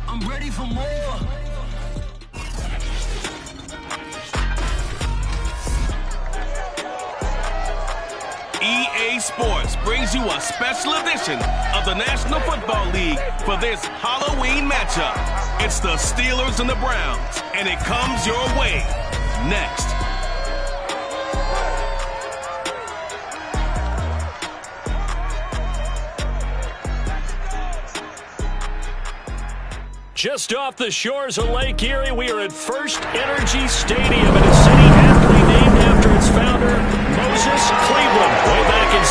I'm ready for more. EA Sports brings you a special edition of the National Football League for this Halloween matchup. It's the Steelers and the Browns, and it comes your way next. Just off the shores of Lake Erie, we are at First Energy Stadium in a city aptly named after its founder, Moses Cleveland, way back in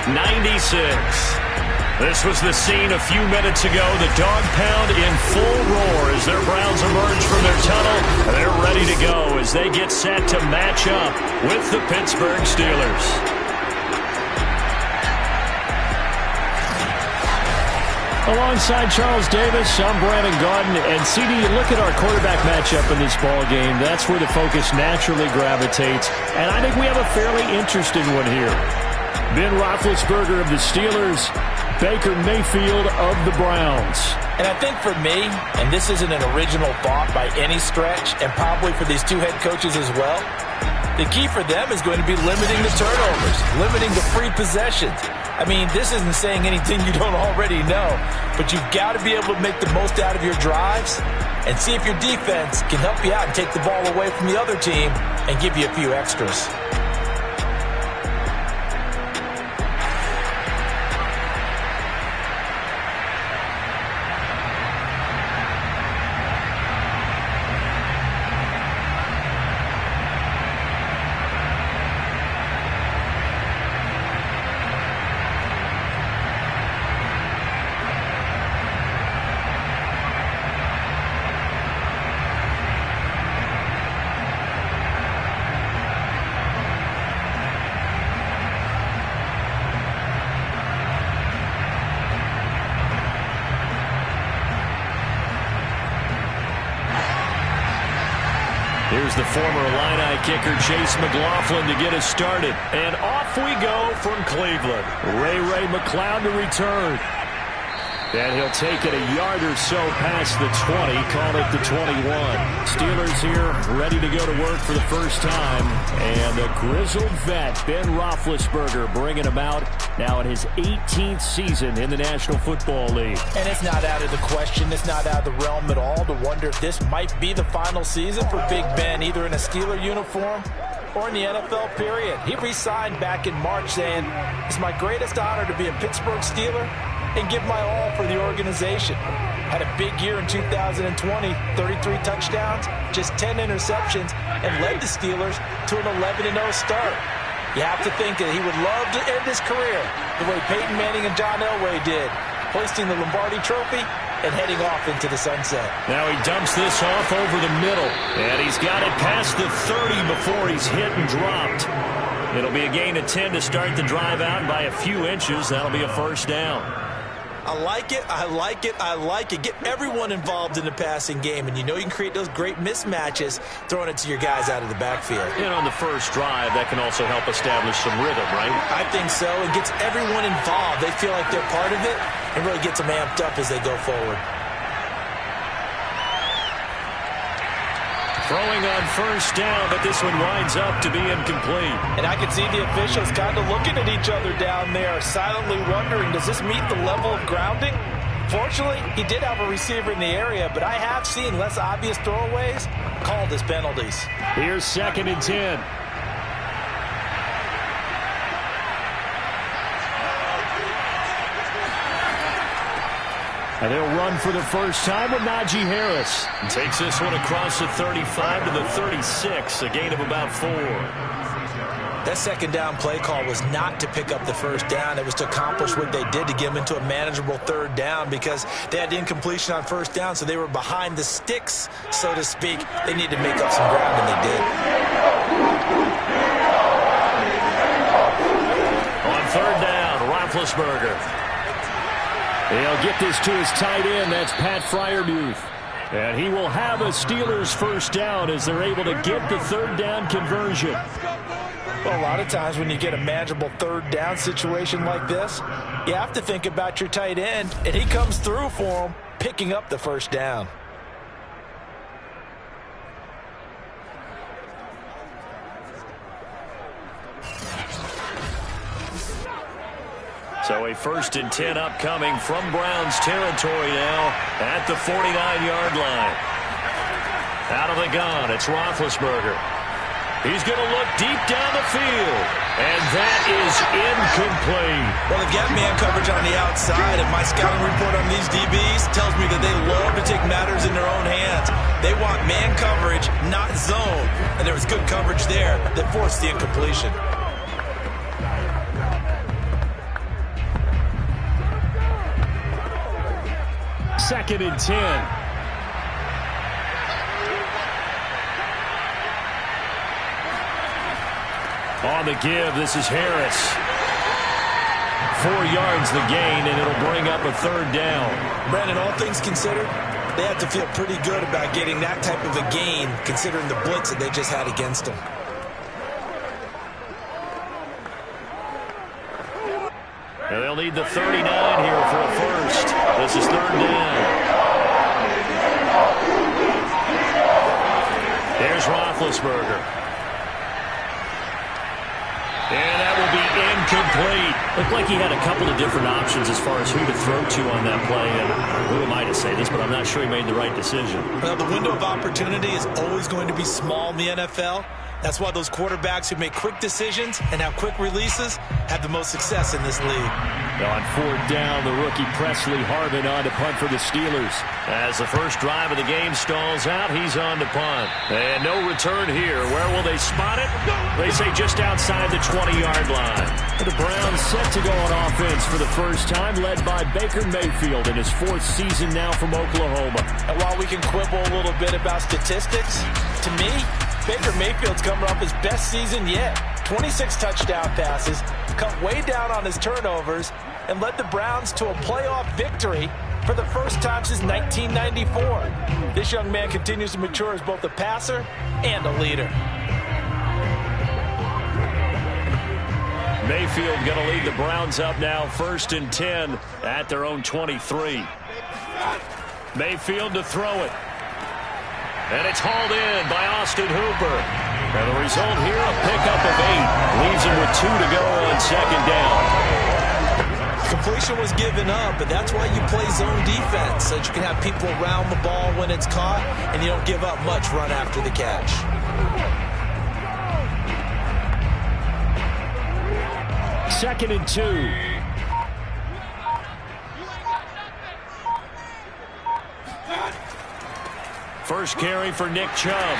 1796. This was the scene a few minutes ago. The dog pound in full roar as their Browns emerge from their tunnel. They're ready to go as they get set to match up with the Pittsburgh Steelers. Alongside Charles Davis, I'm Brandon Gaudin, and CD, you look at our quarterback matchup in this ball game. That's where the focus naturally gravitates, and I think we have a fairly interesting one here. Ben Roethlisberger of the Steelers, Baker Mayfield of the Browns. And I think for me, and this isn't an original thought by any stretch, and probably for these two head coaches as well, the key for them is going to be limiting the turnovers, limiting the free possessions. I mean, this isn't saying anything you don't already know, but you've got to be able to make the most out of your drives and see if your defense can help you out and take the ball away from the other team and give you a few extras. Here's the former Illini kicker Chase McLaughlin to get us started. And off we go from Cleveland. Ray McCloud to return. And he'll take it a yard or so past the 20, call it the 21. Steelers here ready to go to work for the first time. And the grizzled vet, Ben Roethlisberger, bringing him out now in his 18th season in the National Football League. And it's not out of the question. It's not out of the realm at all to wonder if this might be the final season for Big Ben, either in a Steeler uniform or in the NFL period. He re-signed back in March saying, "It's my greatest honor to be a Pittsburgh Steeler and give my all for the organization." Had a big year in 2020, 33 touchdowns, just 10 interceptions, and led the Steelers to an 11-0 start. You have to think that he would love to end his career the way Peyton Manning and John Elway did, hoisting the Lombardi Trophy and heading off into the sunset. Now he dumps this off over the middle, and he's got it past the 30 before he's hit and dropped. It'll be a gain of 10 to start the drive out by a few inches. That'll be a first down. I like it, I like it, I like it. Get everyone involved in the passing game, and you know you can create those great mismatches throwing it to your guys out of the backfield. And on the first drive, that can also help establish some rhythm, right? I think so. It gets everyone involved. They feel like they're part of it and really gets them amped up as they go forward. Throwing on first down, but this one winds up to be incomplete. And I can see the officials kind of looking at each other down there, silently wondering, does this meet the level of grounding? Fortunately, he did have a receiver in the area, but I have seen less obvious throwaways called as penalties. Here's 2nd and 10. And they'll run for the first time with Najee Harris. And takes this one across the 35 to the 36, a gain of about 4. That second down play call was not to pick up the first down. It was to accomplish what they did to get them into a manageable third down because they had incompletion on first down, so they were behind the sticks, so to speak. They needed to make up some ground, and they did. On third down, Roethlisberger. He'll get this to his tight end. That's Pat Freiermuth. And he will have a Steelers first down as they're able to get the third down conversion. Well, a lot of times when you get a manageable third down situation like this, you have to think about your tight end, and he comes through for him picking up the first down. So a 1st and 10 upcoming from Browns territory now at the 49-yard line. Out of the gun, it's Roethlisberger. He's going to look deep down the field, and that is incomplete. Well, they've got man coverage on the outside, and my scouting report on these DBs tells me that they love to take matters in their own hands. They want man coverage, not zone, and there was good coverage there that forced the incompletion. 2nd and 10. On the give, this is Harris. 4 yards the gain, and it'll bring up a 3rd down. Brandon, all things considered, they have to feel pretty good about getting that type of a gain, considering the blitz that they just had against them. And they'll need the 39 here for a first. This is 3rd down. There's Roethlisberger. And that will be incomplete. Looked like he had a couple of different options as far as who to throw to on that play. And who am I to say this, but I'm not sure he made the right decision. Well, the window of opportunity is always going to be small in the NFL. That's why those quarterbacks who make quick decisions and have quick releases have the most success in this league. On 4th down, the rookie Presley Harvin on to punt for the Steelers. As the first drive of the game stalls out, he's on to punt. And no return here. Where will they spot it? They say just outside the 20-yard line. The Browns set to go on offense for the first time, led by Baker Mayfield in his 4th season now from Oklahoma. And while we can quibble a little bit about statistics, to me, Baker Mayfield's coming off his best season yet. 26 touchdown passes, cut way down on his turnovers, and led the Browns to a playoff victory for the first time since 1994. This young man continues to mature as both a passer and a leader. Mayfield going to lead the Browns up now, 1st and 10 at their own 23. Mayfield to throw it. And it's hauled in by Austin Hooper. And the result here, a pickup of 8. Leaves him with 2 to go on 2nd down. Completion was given up, but that's why you play zone defense, so that you can have people around the ball when it's caught, and you don't give up much run after the catch. Second and 2. First carry for Nick Chubb.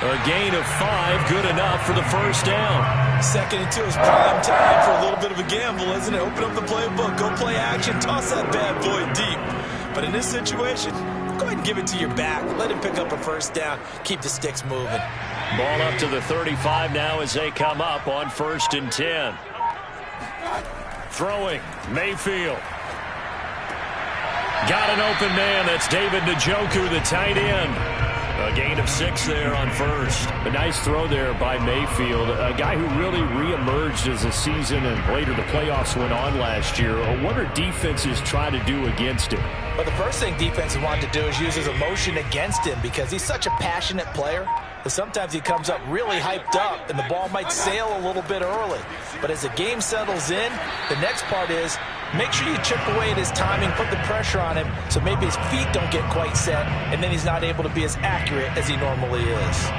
A gain of 5, good enough for the first down. 2nd and 2 is prime time for a little bit of a gamble, isn't it? Open up the playbook, go play action, toss that bad boy deep. But in this situation, go ahead and give it to your back. Let him pick up a first down. Keep the sticks moving. Ball up to the 35 now as they come up on 1st and 10. Throwing, Mayfield. Got an open man. That's David Njoku, the tight end. A gain of 6 there on first. A nice throw there by Mayfield, a guy who really reemerged as the season and later the playoffs went on last year. What are defenses trying to do against him? Well, the first thing defenses want to do is use his emotion against him because he's such a passionate player. But sometimes he comes up really hyped up and the ball might sail a little bit early. But as the game settles in, the next part is make sure you chip away at his timing, put the pressure on him so maybe his feet don't get quite set and then he's not able to be as accurate as he normally is.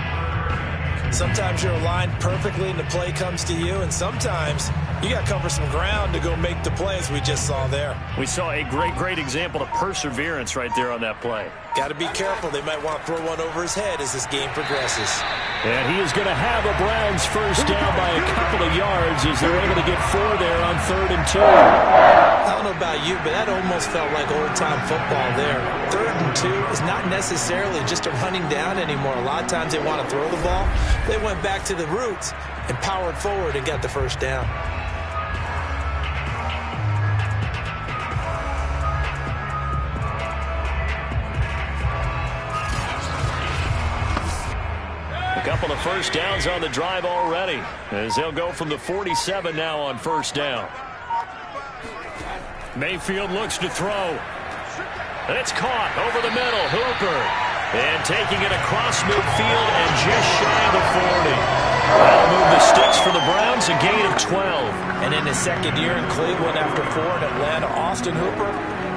Sometimes you're aligned perfectly and the play comes to you, and sometimes you got to cover some ground to go make the play as we just saw there. We saw a great example of perseverance right there on that play. Got to be careful. They might want to throw one over his head as this game progresses. And he is going to have a Browns first down by a couple of yards as they're able to get 4 there on 3rd and 2. I don't know about you, but that almost felt like old-time football there. 3rd and 2 is not necessarily just a running down anymore. A lot of times they want to throw the ball. They went back to the roots and powered forward and got the first down. A couple of first downs on the drive already as they'll go from the 47 now on first down. Mayfield looks to throw. And it's caught over the middle. Hooper. And taking it across midfield and just shy of the 40. That'll move the sticks for the Browns, a gain of 12. And in his second year in Cleveland after 4 in Atlanta, Austin Hooper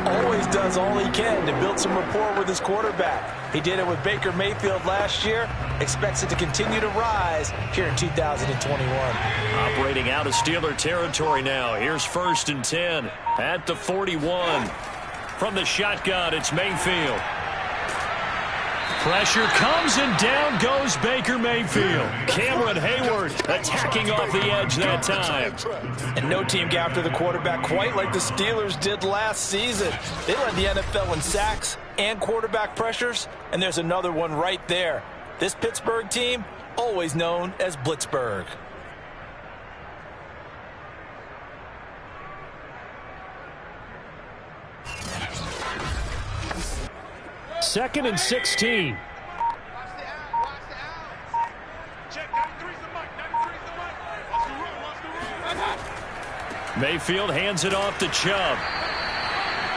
always does all he can to build some rapport with his quarterback. He did it with Baker Mayfield last year. Expects it to continue to rise here in 2021. Operating out of Steeler territory now. Here's 1st and 10 at the 41. From the shotgun, it's Mayfield. Pressure comes and down goes Baker Mayfield. Cameron Hayward attacking off the edge that time. And no team got after the quarterback quite like the Steelers did last season. They led the NFL in sacks and quarterback pressures, and there's another one right there. This Pittsburgh team, always known as Blitzburgh. Second and 16. Mayfield hands it off to Chubb.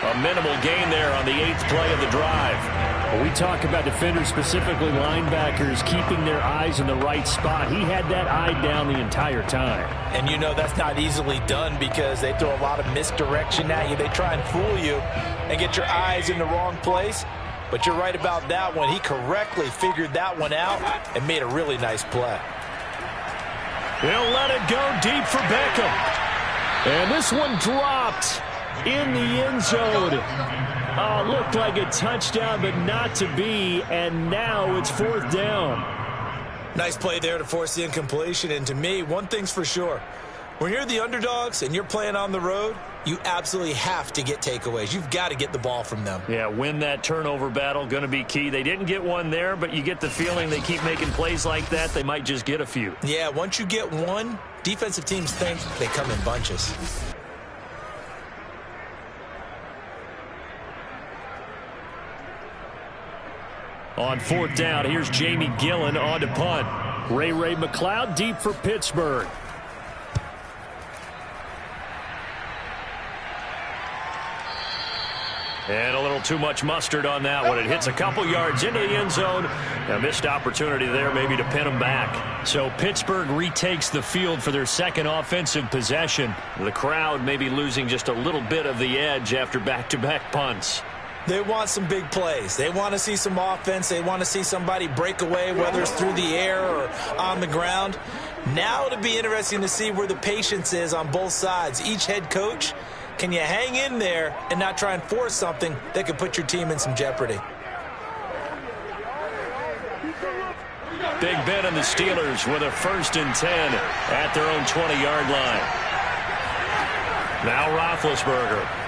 A minimal gain there on the 8th play of the drive. When we talk about defenders, specifically linebackers, keeping their eyes in the right spot. He had that eye down the entire time. And you know that's not easily done because they throw a lot of misdirection at you. They try and fool you and get your eyes in the wrong place. But you're right about that one. He correctly figured that one out and made a really nice play. He'll let it go deep for Beckham. And this one dropped in the end zone. Oh, looked like a touchdown, but not to be. And now it's 4th down. Nice play there to force the incompletion. And to me, one thing's for sure. When you're the underdogs and you're playing on the road, you absolutely have to get takeaways. You've got to get the ball from them. Yeah, win that turnover battle, going to be key. They didn't get one there, but you get the feeling they keep making plays like that, they might just get a few. Yeah, once you get one, defensive teams think they come in bunches. On 4th down, here's Jamie Gillen on to punt. Ray McLeod deep for Pittsburgh. And a little too much mustard on that one. It hits a couple yards into the end zone. A missed opportunity there maybe to pin them back. So Pittsburgh retakes the field for their second offensive possession. The crowd maybe losing just a little bit of the edge after back-to-back punts. They want some big plays. They want to see some offense. They want to see somebody break away, whether it's through the air or on the ground. Now it'll be interesting to see where the patience is on both sides. Each head coach, can you hang in there and not try and force something that could put your team in some jeopardy? Big Ben and the Steelers with a 1st and 10 at their own 20-yard line. Now Roethlisberger.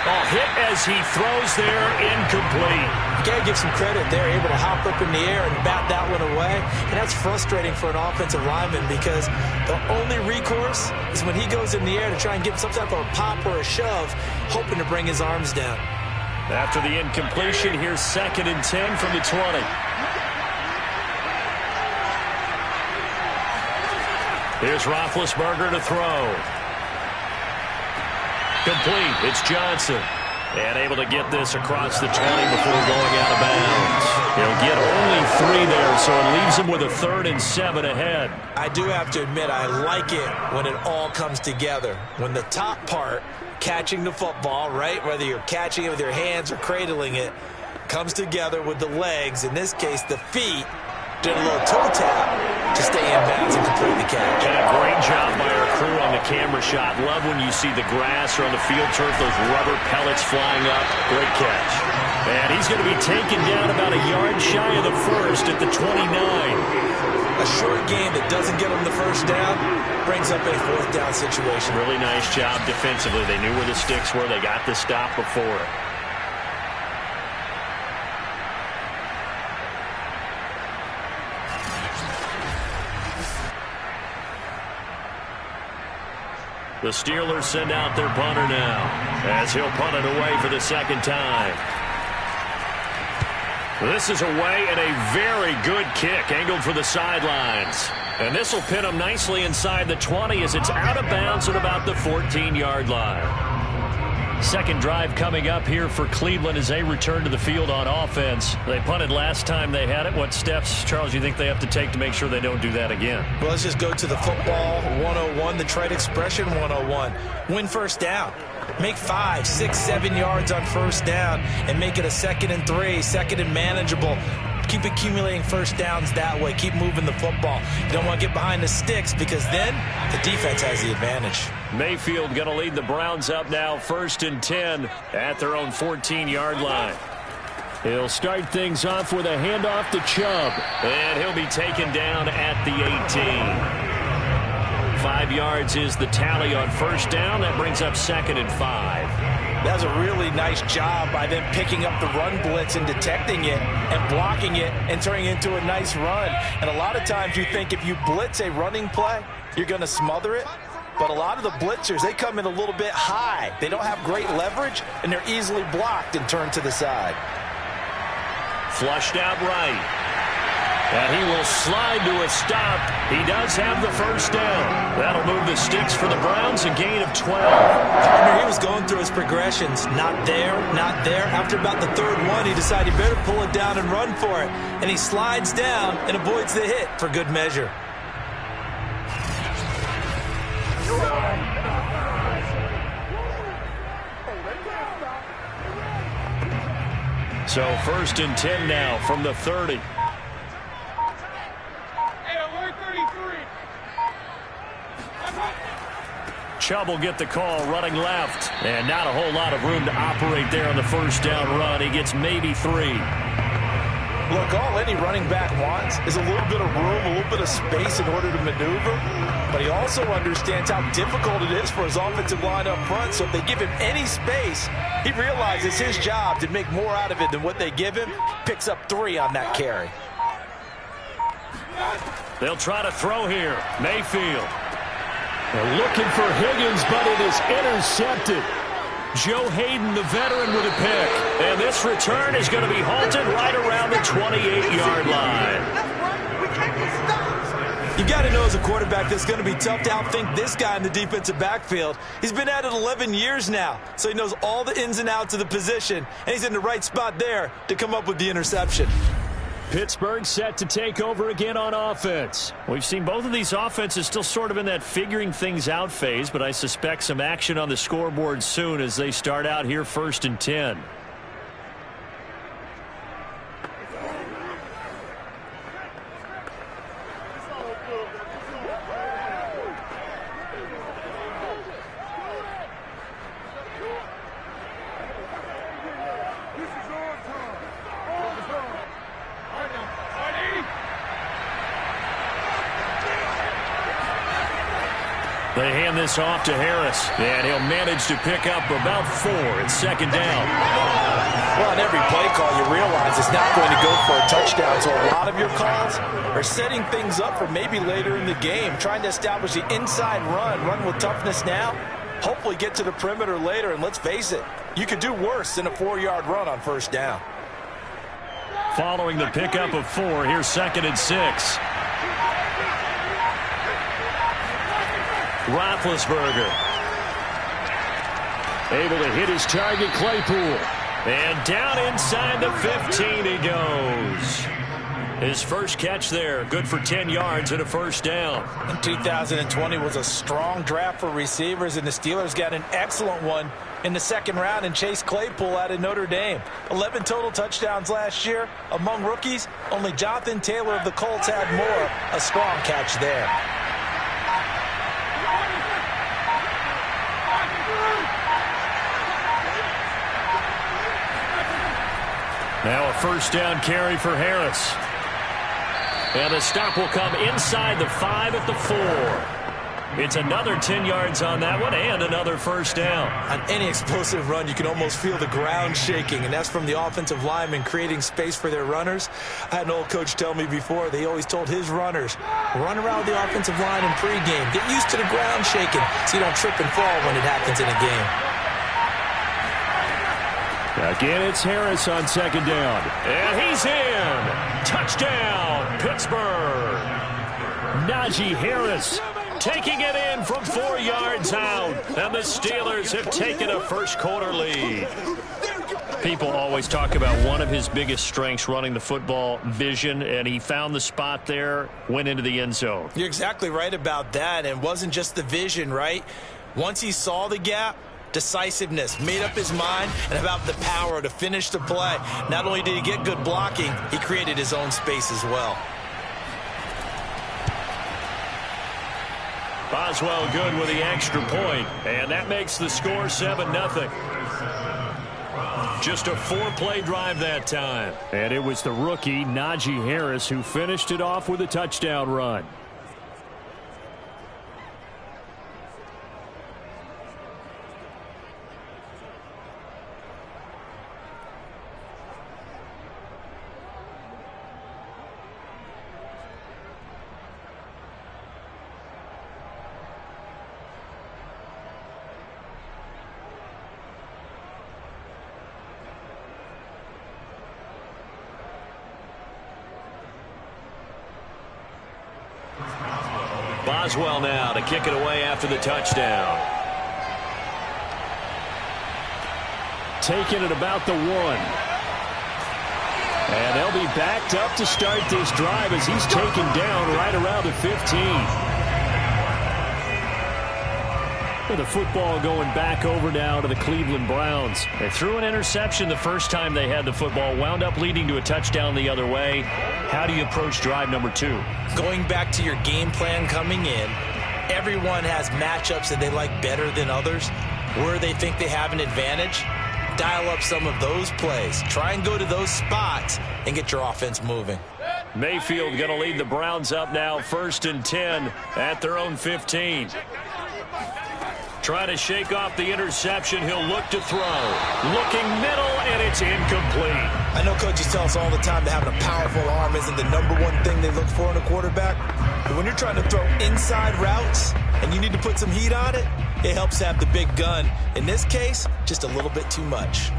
Oh, hit as he throws there, incomplete. You got to give some credit. They're able to hop up in the air and bat that one away. And that's frustrating for an offensive lineman because the only recourse is when he goes in the air to try and give some type of a pop or a shove, hoping to bring his arms down. After the incompletion, here's 2nd and 10 from the 20. Here's Roethlisberger to throw. Complete. It's Johnson. And able to get this across the 20 before going out of bounds. He'll get only 3 there, so it leaves him with a 3rd and 7 ahead. I do have to admit, I like it when it all comes together. When the top part, catching the football, right, whether you're catching it with your hands or cradling it, comes together with the legs, in this case the feet, did a little toe tap to stay in bounds and complete the catch. And a great job by our crew on the camera shot. Love when you see the grass or on the field turf, those rubber pellets flying up. Great catch. And he's going to be taken down about a yard shy of the 1st at the 29. A short game that doesn't get him the 1st down brings up a 4th down situation. Really nice job defensively. They knew where the sticks were. They got the stop before it. The Steelers send out their punter now as he'll punt it away for the 2nd time. This is away and a very good kick angled for the sidelines. And this will pin him nicely inside the 20 as it's out of bounds at about the 14-yard line. Second drive coming up here for Cleveland as they return to the field on offense. They punted last time they had it. What steps, Charles, do you think they have to take to make sure they don't do that again? Well, let's just go to the football 101, the trade expression 101. Win first down. Make 5, 6, 7 yards on first down and make it a 2nd and 3, 2nd and manageable. Keep accumulating first downs that way. Keep moving the football. You don't want to get behind the sticks because then the defense has the advantage. Mayfield going to lead the Browns up now 1st and 10 at their own 14-yard line. He'll start things off with a handoff to Chubb. And he'll be taken down at the 18. 5 yards is the tally on first down. That brings up 2nd and 5. That was a really nice job by them picking up the run blitz and detecting it and blocking it and turning it into a nice run. And a lot of times you think if you blitz a running play, you're going to smother it. But a lot of the blitzers, they come in a little bit high. They don't have great leverage, and they're easily blocked and turned to the side. Flushed out right. And he will slide to a stop. He does have the first down. That'll move the sticks for the Browns, a gain of 12. Partner, he was going through his progressions. Not there, not there. After about the 3rd one, he decided he better pull it down and run for it. And he slides down and avoids the hit for good measure. So 1st and 10 now from the 30. Chubb will get the call running left. And not a whole lot of room to operate there on the first down run. He gets maybe 3. Look, all any running back wants is a little bit of room, a little bit of space in order to maneuver. But he also understands how difficult it is for his offensive line up front. So if they give him any space, he realizes his job to make more out of it than what they give him. Picks up 3 on that carry. They'll try to throw here. Mayfield. They're looking for Higgins, but it is intercepted. Joe Hayden, the veteran, with a pick. And this return is going to be halted right around the 28-yard line. You got to know as a quarterback that's going to be tough to outthink this guy in the defensive backfield. He's been at it 11 years now, so he knows all the ins and outs of the position, and he's in the right spot there to come up with the interception. Pittsburgh set to take over again on offense. We've seen both of these offenses still sort of in that figuring things out phase, but I suspect some action on the scoreboard soon as they start out here 1st and 10. They hand this off to Harris, and he'll manage to pick up about 4. It's 2nd down. Well, on every play call, you realize it's not going to go for a touchdown, so a lot of your calls are setting things up for maybe later in the game, trying to establish the inside run with toughness now, hopefully get to the perimeter later, and let's face it, you could do worse than a 4-yard run on first down. Following the pickup of 4, here's 2nd and 6. Roethlisberger able to hit his target, Claypool. And down inside the 15 he goes. His first catch there, good for 10 yards and a first down. And 2020 was a strong draft for receivers, and the Steelers got an excellent one in the 2nd round and Chase Claypool out of Notre Dame. 11 total touchdowns last year. Among rookies, only Jonathan Taylor of the Colts had more. A strong catch there. Now a first down carry for Harris. And the stop will come inside the 5 at the 4. It's another 10 yards on that one and another first down. On any explosive run, you can almost feel the ground shaking, and that's from the offensive linemen creating space for their runners. I had an old coach tell me before, they always told his runners, run around the offensive line in pregame. Get used to the ground shaking so you don't trip and fall when it happens in a game. Again, it's Harris on 2nd down. And he's in. Touchdown, Pittsburgh. Najee Harris, taking it in from 4 yards out. And the Steelers have taken a first-quarter lead. People always talk about one of his biggest strengths running the football, vision, and he found the spot there, went into the end zone. You're exactly right about that, and it wasn't just the vision, right? Once he saw the gap, decisiveness, made up his mind, and about the power to finish the play. Not only did he get good blocking, he created his own space as well. Boswell good with the extra point, and that makes the score 7-0. Just a 4-play drive that time. And it was the rookie, Najee Harris, who finished it off with a touchdown run. Boswell now to kick it away after the touchdown. Taking it about the 1. And they'll be backed up to start this drive as he's taken down right around the 15. With the football going back over now to the Cleveland Browns. They threw an interception the first time they had the football, wound up leading to a touchdown the other way. How do you approach drive number 2? Going back to your game plan coming in, everyone has matchups that they like better than others. Where they think they have an advantage, dial up some of those plays. Try and go to those spots and get your offense moving. Mayfield going to lead the Browns up now, 1st and 10 at their own 15. Trying to shake off the interception. He'll look to throw. Looking middle, and it's incomplete. I know coaches tell us all the time that having a powerful arm isn't the #1 thing they look for in a quarterback. But when you're trying to throw inside routes and you need to put some heat on it, it helps have the big gun. In this case, just a little bit too much.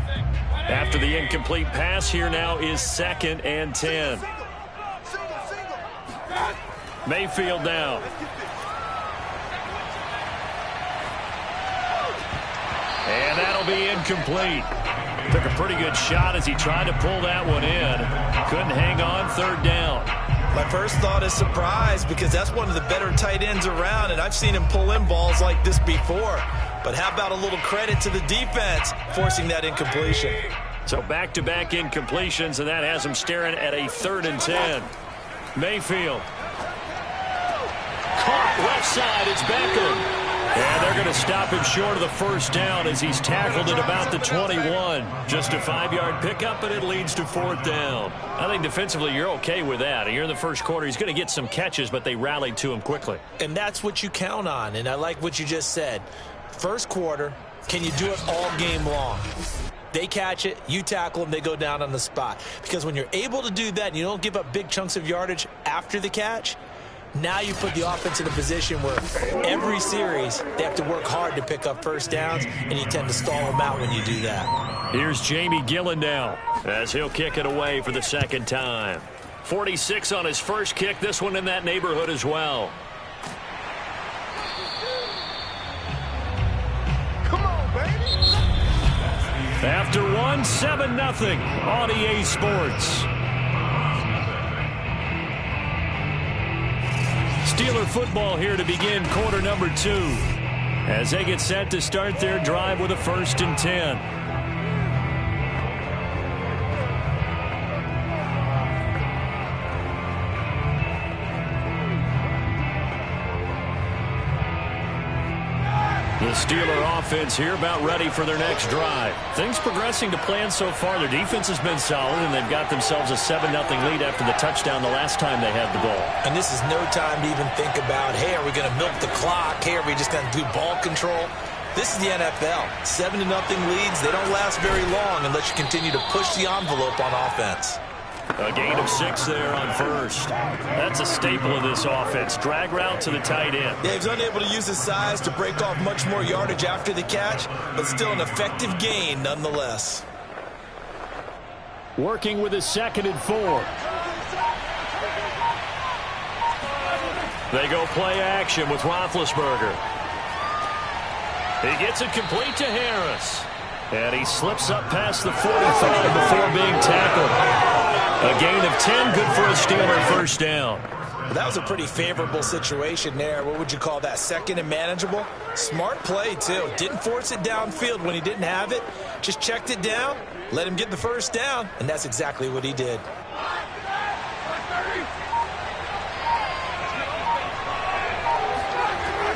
After the incomplete pass, here now is 2nd and 10. Mayfield now. And that'll be incomplete. Took a pretty good shot as he tried to pull that one in. Couldn't hang on, 3rd down. My first thought is surprise because that's one of the better tight ends around, and I've seen him pull in balls like this before. But how about a little credit to the defense forcing that incompletion? So back-to-back incompletions, and that has him staring at a 3rd and 10. Mayfield. Caught left side, it's Beckham. And they're going to stop him short of the 1st down as he's tackled at about the 21. Just a 5-yard pickup, and it leads to 4th down. I think defensively you're okay with that. You're in the first quarter. He's going to get some catches, but they rallied to him quickly. And that's what you count on, and I like what you just said. First quarter, can you do it all game long? They catch it, you tackle them, they go down on the spot. Because when you're able to do that and you don't give up big chunks of yardage after the catch, now you put the offense in a position where every series they have to work hard to pick up 1st downs, and you tend to stall them out when you do that. Here's Jamie Gillen now as he'll kick it away for the 2nd time. 46 on his first kick, this one in that neighborhood as well. Come on, baby. After 1, 7-0 on EA Sports. Steeler football here to begin quarter number 2 as they get set to start their drive with a 1st and 10. The Steeler offense here about ready for their next drive. Things progressing to plan so far. Their defense has been solid, and they've got themselves a 7-0 lead after the touchdown the last time they had the ball. And this is no time to even think about, hey, are we going to milk the clock? Hey, are we just going to do ball control? This is the NFL. 7-0 leads, they don't last very long unless you continue to push the envelope on offense. A gain of 6 there on 1st. That's a staple of this offense. Drag route to the tight end. Yeah, he's unable to use his size to break off much more yardage after the catch, but still an effective gain nonetheless. Working with a 2nd and 4. They go play action with Roethlisberger. He gets it complete to Harris. And he slips up past the 45 before being tackled. A gain of 10, good for a Steeler first down. That was a pretty favorable situation there. What would you call that? Second and manageable? Smart play, too. Didn't force it downfield when he didn't have it. Just checked it down, let him get the first down, and that's exactly what he did.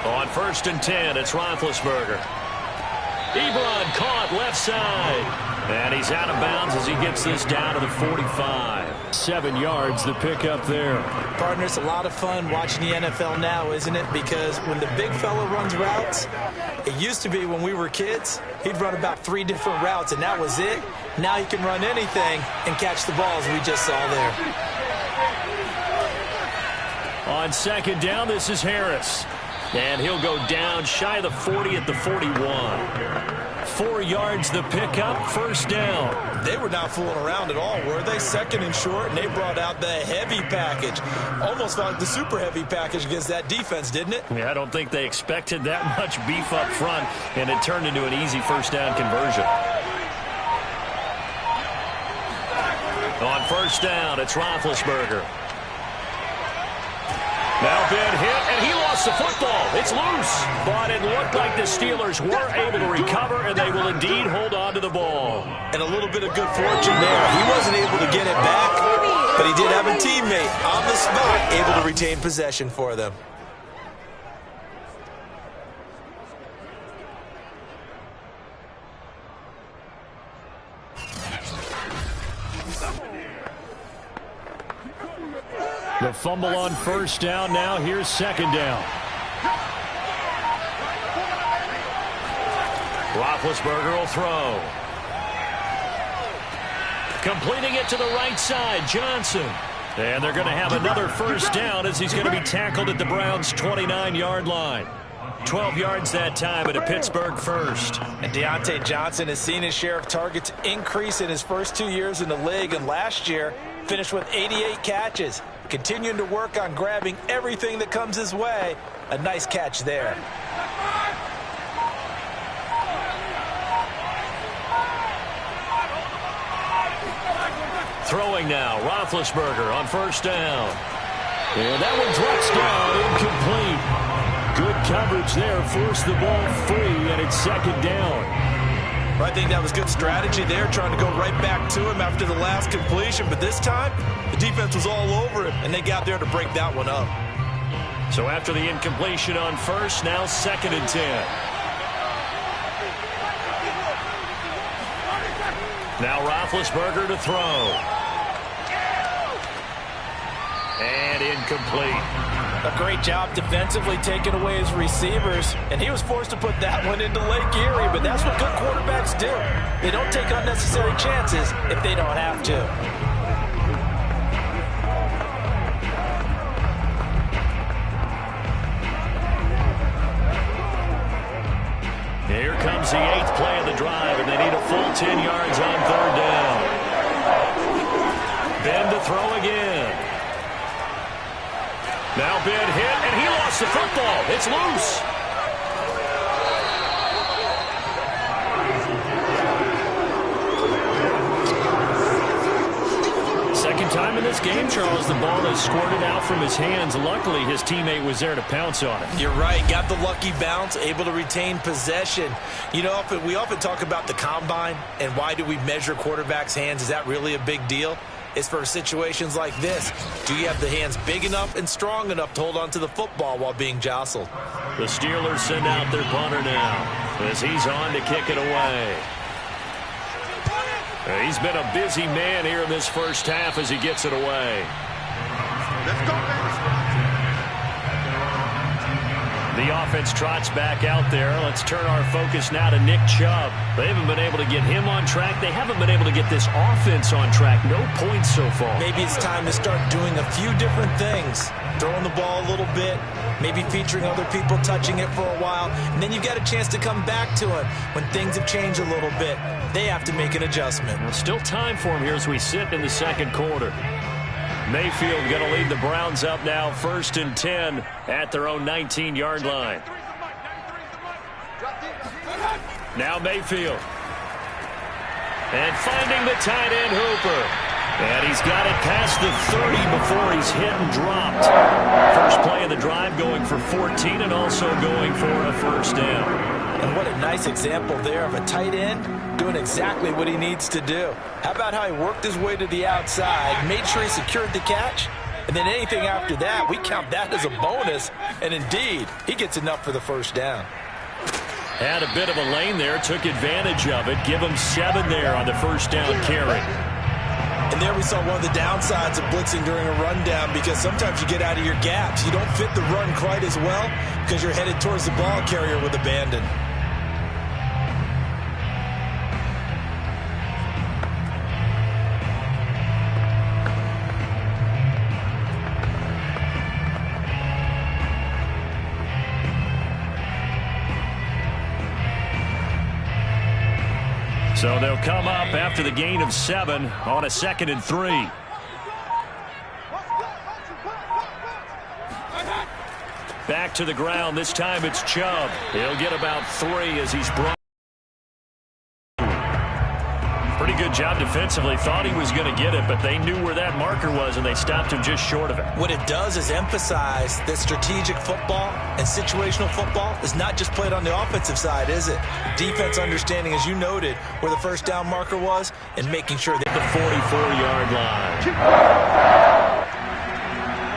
On 1st and 10, it's Roethlisberger. Ebron caught left side. And he's out of bounds as he gets this down to the 45. 7 yards, the pickup there. Partner, it's a lot of fun watching the NFL now, isn't it? Because when the big fella runs routes, it used to be when we were kids, he'd run about 3 different routes, and that was it. Now he can run anything and catch the balls we just saw there. On 2nd down, this is Harris. And he'll go down shy of the 40 at the 41. 4 yards the pickup, first down. They were not fooling around at all, were they? 2nd and short, and they brought out the heavy package. Almost like the super heavy package against that defense, didn't it? Yeah, I don't think they expected that much beef up front, and it turned into an easy first down conversion. On 1st down, it's Roethlisberger. Now been hit, and he lost the football. It's loose. But it looked like the Steelers were able to recover, and they will indeed hold on to the ball. And a little bit of good fortune there. He wasn't able to get it back, but he did have a teammate on the spot able to retain possession for them. The fumble on 1st down. Now here's 2nd down. Roethlisberger will throw. Completing it to the right side, Johnson. And they're going to have another first down as he's going to be tackled at the Browns' 29-yard line. 12 yards that time at a Pittsburgh first. And Deontay Johnson has seen his share of targets increase in his first 2 years in the league, and last year finished with 88 catches. Continuing to work on grabbing everything that comes his way. A nice catch there. Throwing now, Roethlisberger on 1st down. And that one drops down, incomplete. Good coverage there, forced the ball free, and it's 2nd down. I think that was good strategy there, trying to go right back to him after the last completion. But this time, the defense was all over him, and they got there to break that one up. So after the incompletion on 1st, now 2nd and 10. Now Roethlisberger to throw. And incomplete. A great job defensively taking away his receivers, and he was forced to put that one into Lake Erie, but that's what good quarterbacks do. They don't take unnecessary chances if they don't have to. Here comes the 8th play of the drive, and they need a full 10 yards on 3rd down. Ben to throw again. Now Ben hit, and he lost the football. It's loose. Second time in this game, Charles, the ball has squirted out from his hands. Luckily, his teammate was there to pounce on it. You're right. Got the lucky bounce, able to retain possession. You know, we often talk about the combine and why do we measure quarterbacks' hands. Is that really a big deal? It's for situations like this. Do you have the hands big enough and strong enough to hold on to the football while being jostled? The Steelers send out their punter now as he's on to kick it away. He's been a busy man here in this first half as he gets it away. Let's go, baby. The offense trots back out there. Let's turn our focus now to Nick Chubb. They haven't been able to get him on track. They haven't been able to get this offense on track. No points so far. Maybe it's time to start doing a few different things. Throwing the ball a little bit, maybe featuring other people touching it for a while, and then you've got a chance to come back to it when things have changed a little bit. They have to make an adjustment. Well, still time for him here as we sit in the second quarter. Mayfield going to lead the Browns up now, 1st and 10 at their own 19-yard line. Now Mayfield. And finding the tight end Hooper. And he's got it past the 30 before he's hit and dropped. First play of the drive going for 14 and also going for a first down. And what a nice example there of a tight end doing exactly what he needs to do. How about how he worked his way to the outside, made sure he secured the catch, and then anything after that, we count that as a bonus. And indeed, he gets enough for the first down. Had a bit of a lane there, took advantage of it. Give him 7 there on the first down carry. And there we saw one of the downsides of blitzing during a rundown, because sometimes you get out of your gaps. You don't fit the run quite as well because you're headed towards the ball carrier with abandon. So they'll come up after the gain of 7 on a 2nd and 3. Back to the ground. This time it's Chubb. He'll get about 3 as he's brought. Pretty good job defensively. Thought he was going to get it, but they knew where that marker was, and they stopped him just short of it. What it does is emphasize that strategic football and situational football is not just played on the offensive side, is it? Defense understanding, as you noted, where the first down marker was and making sure that the 44-yard line.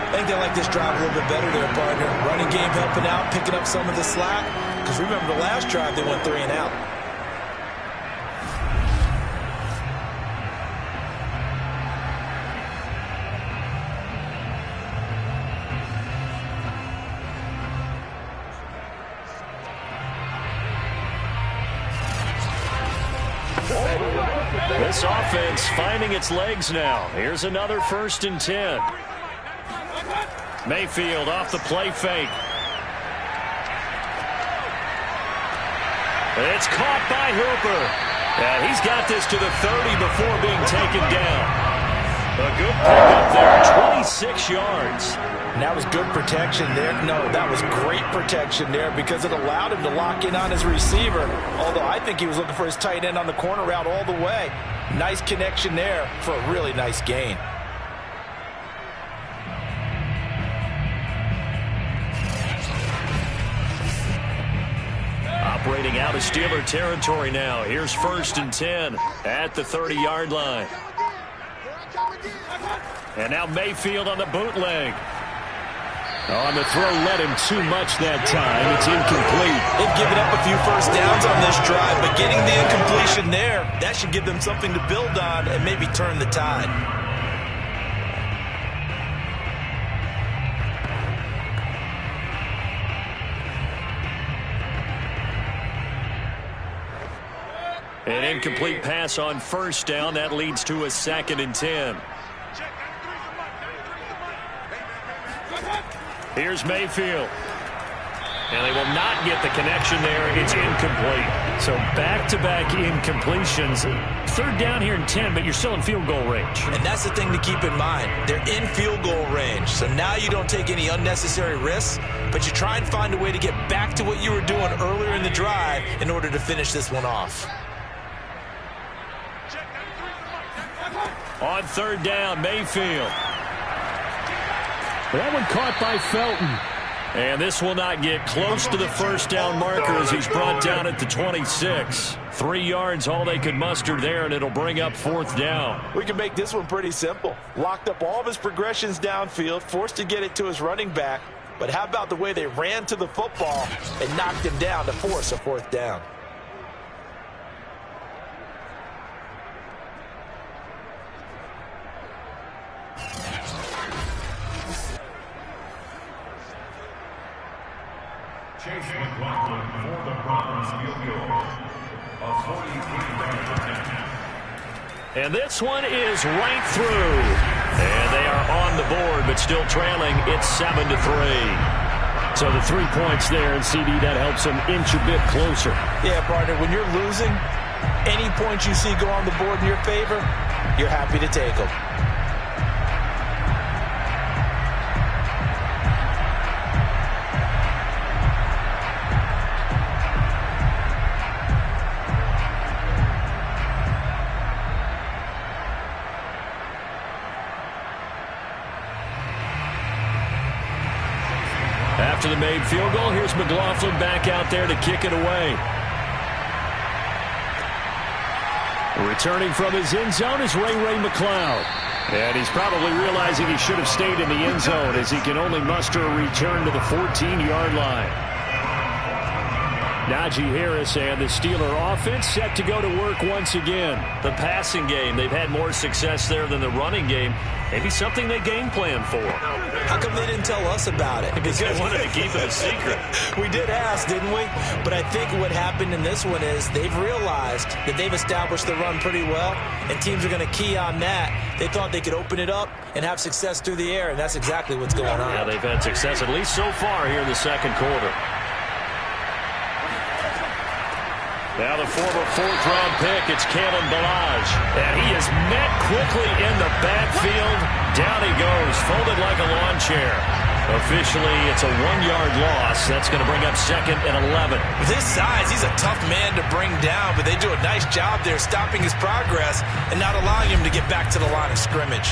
I think they like this drive a little bit better there, partner. Running game helping out, picking up some of the slack. Because remember the last drive, they went 3 and out. This offense finding its legs now. Here's another 1st and 10. Mayfield off the play fake. It's caught by Hooper. And he's got this to the 30 before being taken down. A good pickup there, 26 yards. And that was good protection there. No, that was great protection there because it allowed him to lock in on his receiver. Although I think he was looking for his tight end on the corner route all the way. Nice connection there for a really nice gain. Operating out of Steeler territory now. Here's 1st and 10 at the 30-yard line. And now Mayfield on the bootleg. On the throw, led him too much that time. It's incomplete. They've given up a few first downs on this drive, but getting the incompletion there, that should give them something to build on and maybe turn the tide. An incomplete pass on first down. That leads to a 2nd and 10. Here's Mayfield. And they will not get the connection there. It's incomplete. So back-to-back incompletions. 3rd down here and 10, but you're still in field goal range. And that's the thing to keep in mind. They're in field goal range. So now you don't take any unnecessary risks, but you try and find a way to get back to what you were doing earlier in the drive in order to finish this one off. On 3rd down, Mayfield. That one caught by Felton. And this will not get close to the first down marker as he's brought down at the 26. 3 yards, all they could muster there, and it'll bring up 4th down. We can make this one pretty simple. Locked up all of his progressions downfield, forced to get it to his running back. But how about the way they ran to the football and knocked him down to force a 4th down? Chase McLaughlin for the Browns field goal. A 43-yard attempt. And this one is right through. And they are on the board, but still trailing. It's 7-3. So the 3 points there, and CD, that helps them inch a bit closer. Yeah, partner, when you're losing, any points you see go on the board in your favor, you're happy to take them. After the made field goal, here's McLaughlin back out there to kick it away. Returning from his end zone is Ray McLeod. And he's probably realizing he should have stayed in the end zone as he can only muster a return to the 14-yard line. Najee Harris and the Steeler offense set to go to work once again. The passing game, they've had more success there than the running game. Maybe something they game plan for. How come they didn't tell us about it? Because they wanted to keep it a secret. We did ask, didn't we? But I think what happened in this one is they've realized that they've established the run pretty well, and teams are going to key on that. They thought they could open it up and have success through the air, and that's exactly what's going on. Yeah, they've had success at least so far here in the second quarter. Now the former fourth-round pick, it's Kalen Ballage. And he is met quickly in the backfield. Down he goes, folded like a lawn chair. Officially, it's a 1-yard loss. That's going to bring up 2nd and 11. With his size, he's a tough man to bring down, but they do a nice job there stopping his progress and not allowing him to get back to the line of scrimmage.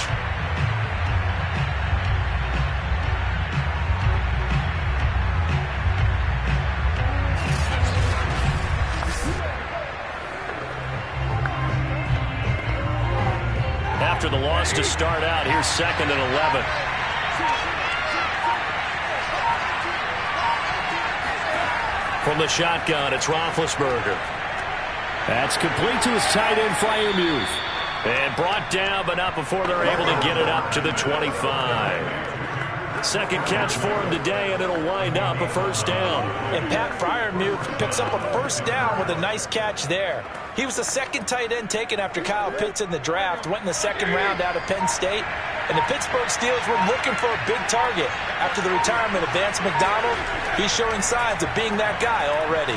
After the loss to start out, here's 2nd and 11. From the shotgun, it's Roethlisberger. That's complete to his tight end, Freiermuth. And brought down, but not before they're able to get it up to the 25. Second catch for him today, and it'll wind up a first down. And Pat Freiermuth picks up a first down with a nice catch there. He was the second tight end taken after Kyle Pitts in the draft, went in the second round out of Penn State. And the Pittsburgh Steelers were looking for a big target. After the retirement of Vance McDonald, he's showing signs of being that guy already.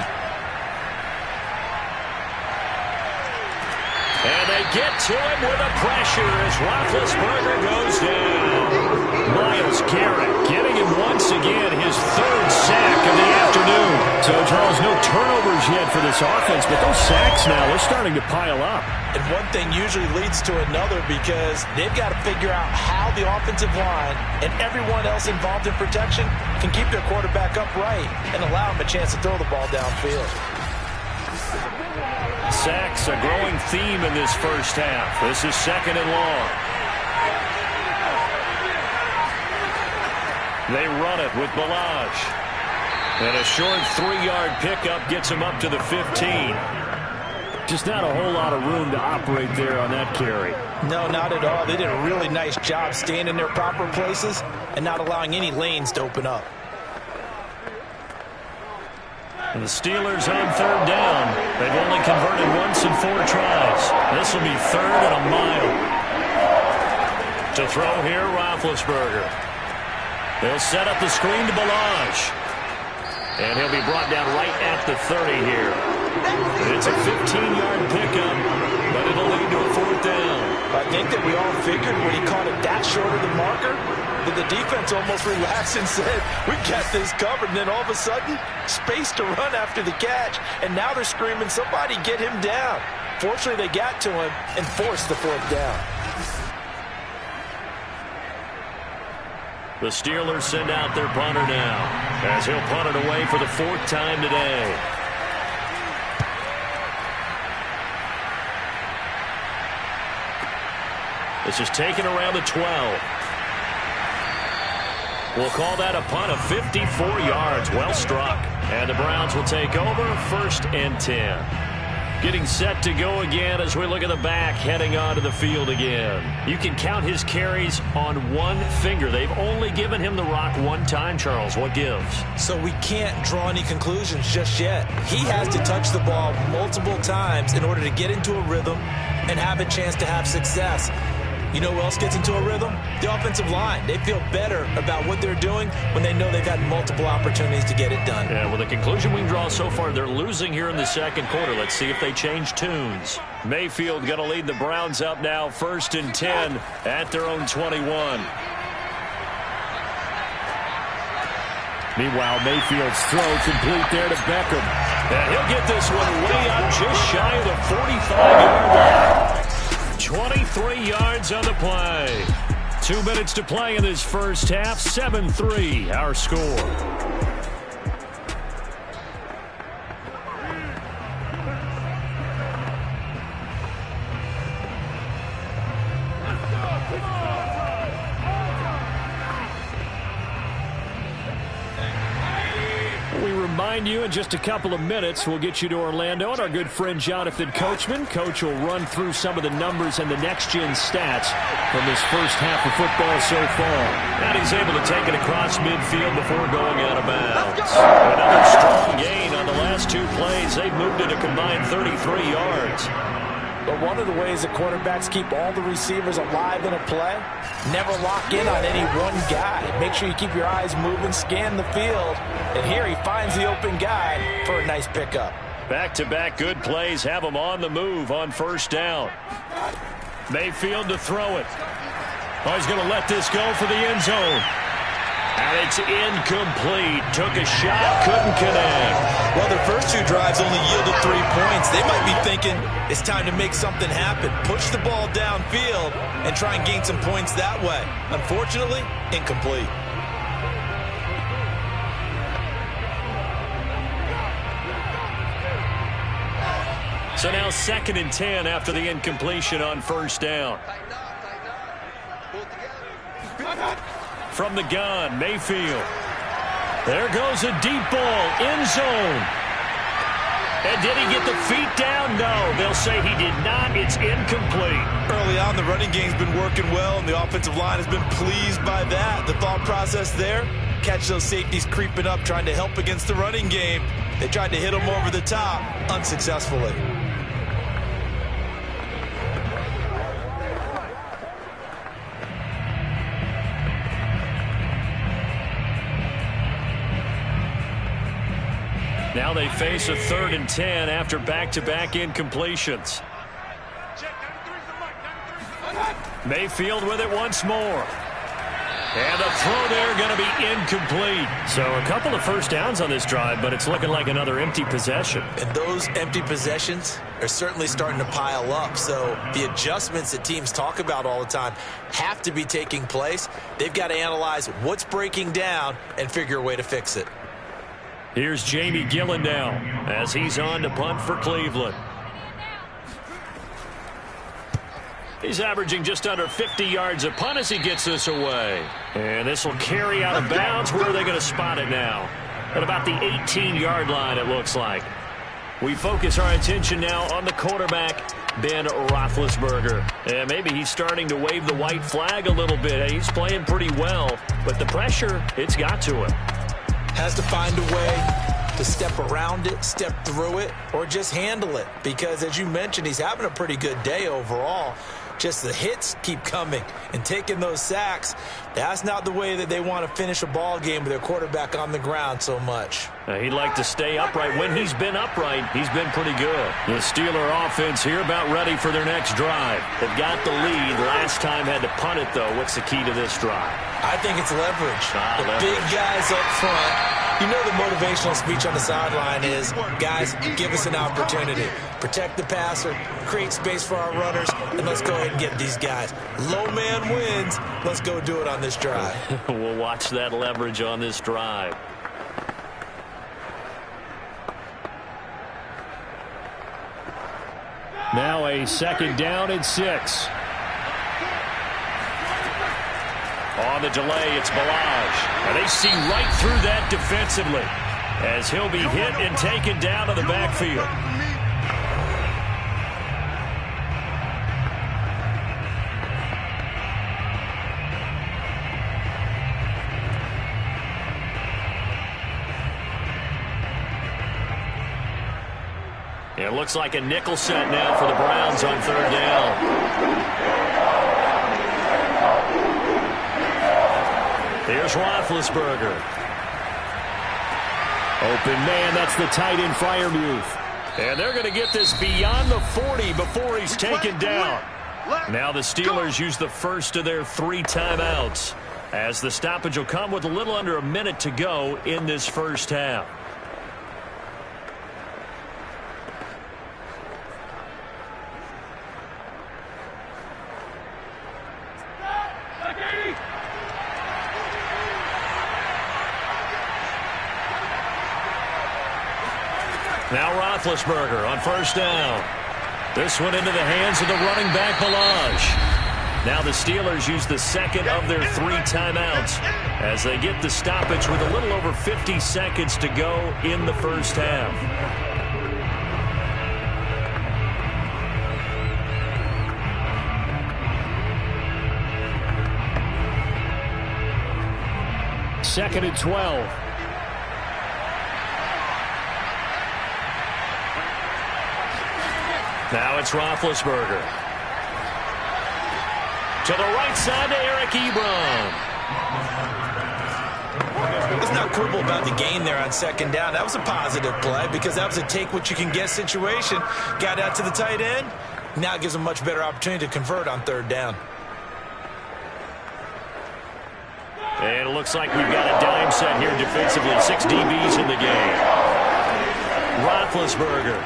And they get to him with the pressure as Roethlisberger goes down. Myles Garrett getting him once again, his 3rd sack of the afternoon. So, Charles, no turnovers yet for this offense, but those sacks now are starting to pile up. And one thing usually leads to another because they've got to figure out how the offensive line and everyone else involved in protection can keep their quarterback upright and allow him a chance to throw the ball downfield. Sacks, a growing theme in this first half. This is 2nd and long. They run it with Ballage. And a short 3-yard pickup gets him up to the 15. Just not a whole lot of room to operate there on that carry. No, not at all. They did a really nice job staying in their proper places and not allowing any lanes to open up. And the Steelers on 3rd down. They've only converted once in 4 tries. This will be 3rd and a mile. To throw here, Roethlisberger. They'll set up the screen to Ballage. And he'll be brought down right at the 30 here. And it's a 15-yard pickup, but it'll lead to a 4th down. I think that we all figured when he caught it that short of the marker that the defense almost relaxed and said, we got this covered. And then all of a sudden, space to run after the catch. And now they're screaming, somebody get him down. Fortunately, they got to him and forced the 4th down. The Steelers send out their punter now, as he'll punt it away for the 4th time today. This is taken around the 12. We'll call that a punt of 54 yards. Well struck. And the Browns will take over 1st and 10. Getting set to go again as we look at the back heading onto the field again. You can count his carries on one finger. They've only given him the rock one time, Charles. What gives? So we can't draw any conclusions just yet. He has to touch the ball multiple times in order to get into a rhythm and have a chance to have success. You know who else gets into a rhythm? The offensive line. They feel better about what they're doing when they know they've had multiple opportunities to get it done. Yeah, well, the conclusion we can draw so far, they're losing here in the second quarter. Let's see if they change tunes. Mayfield going to lead the Browns up now, 1st and 10 at their own 21. Meanwhile, Mayfield's throw complete there to Beckham. And he'll get this one way up just shy of the 45-yard line. 23 yards on the play. 2 minutes to play in this first half. 7-3, our score. Remind you in just a couple of minutes we'll get you to Orlando and our good friend Jonathan Coachman. Coach will run through some of the numbers and the next-gen stats from this first half of football so far. And he's able to take it across midfield before going out of bounds. Another strong gain on the last 2 plays. They've moved it a combined 33 yards. But one of the ways the quarterbacks keep all the receivers alive in a play, never lock in on any one guy. Make sure you keep your eyes moving, scan the field. And here he finds the open guy for a nice pickup. Back-to-back good plays have him on the move on first down. Mayfield to throw it. Oh, he's going to let this go for the end zone. And it's incomplete. Took a shot, couldn't connect. Well, their first 2 drives only yielded 3 points. They might be thinking it's time to make something happen. Push the ball downfield and try and gain some points that way. Unfortunately, incomplete. So now 2nd and 10 after the incompletion on first down. From the gun, Mayfield. There goes a deep ball, end zone. And did he get the feet down? No, they'll say he did not. It's incomplete. Early on, the running game's been working well, and the offensive line has been pleased by that. The thought process there, catch those safeties creeping up, trying to help against the running game. They tried to hit him over the top, unsuccessfully. Now they face a 3rd and 10 after back-to-back incompletions. Mayfield with it once more. And the throw there going to be incomplete. So a couple of first downs on this drive, but it's looking like another empty possession. And those empty possessions are certainly starting to pile up. So the adjustments that teams talk about all the time have to be taking place. They've got to analyze what's breaking down and figure a way to fix it. Here's Jamie Gillen now as he's on to punt for Cleveland. He's averaging just under 50 yards a punt as he gets this away. And this will carry out of bounds. Where are they going to spot it now? At about the 18-yard line, it looks like. We focus our attention now on the quarterback, Ben Roethlisberger. And maybe he's starting to wave the white flag a little bit. He's playing pretty well, but the pressure, it's got to him. Has to find a way to step around it, step through it, or just handle it. Because, as you mentioned, he's having a pretty good day overall. Just the hits keep coming and taking those sacks. That's not the way that they want to finish a ball game with their quarterback on the ground so much. He'd like to stay upright. When he's been upright, he's been pretty good. The Steeler offense here about ready for their next drive. They've got the lead. Last time had to punt it, though. What's the key to this drive? I think it's leverage. Big guys up front. You know the motivational speech on the sideline is, guys, give us an opportunity. Protect the passer, create space for our runners, and let's go ahead and get these guys. Low man wins. Let's go do it on this drive. We'll watch that leverage on this drive. Now a 2nd down and 6. On the delay, it's Balaj. And they see right through that defensively as he'll be hit and taken down to the backfield. It looks like a nickel set now for the Browns on 3rd down. Here's Roethlisberger. Open man, that's the tight end Freiermuth. And they're going to get this beyond the 40 before he's taken down. Now the Steelers use the first of their 3 timeouts, as the stoppage will come with a little under a minute to go in this first half. Now Roethlisberger on first down. This one into the hands of the running back, Balaj. Now the Steelers use the second of their 3 timeouts as they get the stoppage with a little over 50 seconds to go in the first half. Second and 12. Now it's Roethlisberger. To the right side to Eric Ebron. Let's not quibble about the gain there on second down. That was a positive play because that was a take-what-you-can-get situation. Got out to the tight end. Now it gives them a much better opportunity to convert on third down. And it looks like we've got a dime set here defensively. 6 DBs in the game. Roethlisberger.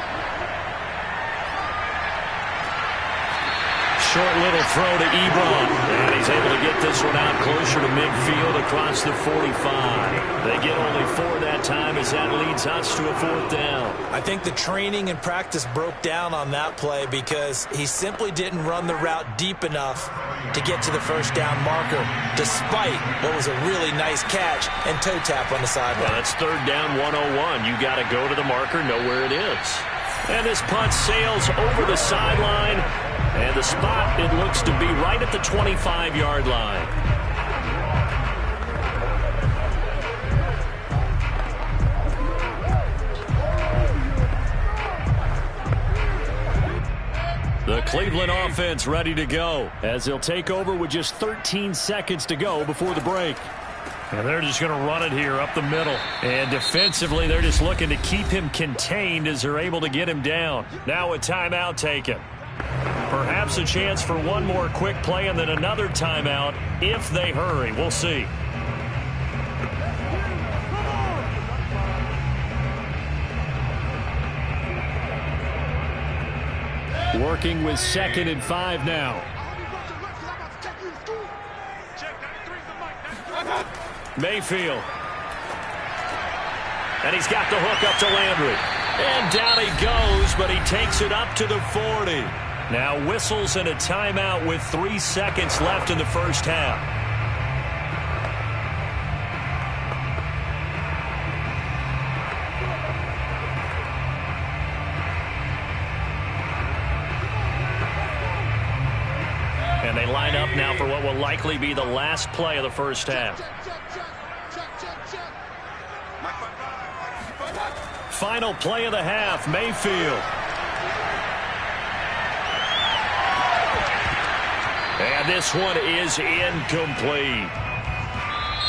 Short little throw to Ebron. And he's able to get this one out closer to midfield across the 45. They get only 4 that time as that leads us to a 4th down. I think the training and practice broke down on that play because he simply didn't run the route deep enough to get to the first down marker, despite what was a really nice catch and toe tap on the sideline. Well, that's third down 101. You got to go to the marker, know where it is. And this punt sails over the sideline. And the spot, it looks to be right at the 25-yard line. The Cleveland offense ready to go as they'll take over with just 13 seconds to go before the break. And they're just going to run it here up the middle. And defensively, they're just looking to keep him contained as they're able to get him down. Now a timeout taken. Perhaps a chance for one more quick play and then another timeout if they hurry. We'll see. Working with 2nd and 5 now. Mayfield. And he's got the hook up to Landry. And down he goes, but he takes it up to the 40. Now whistles and a timeout with 3 seconds left in the first half. And they line up now for what will likely be the last play of the first half. Final play of the half, Mayfield. And this one is incomplete.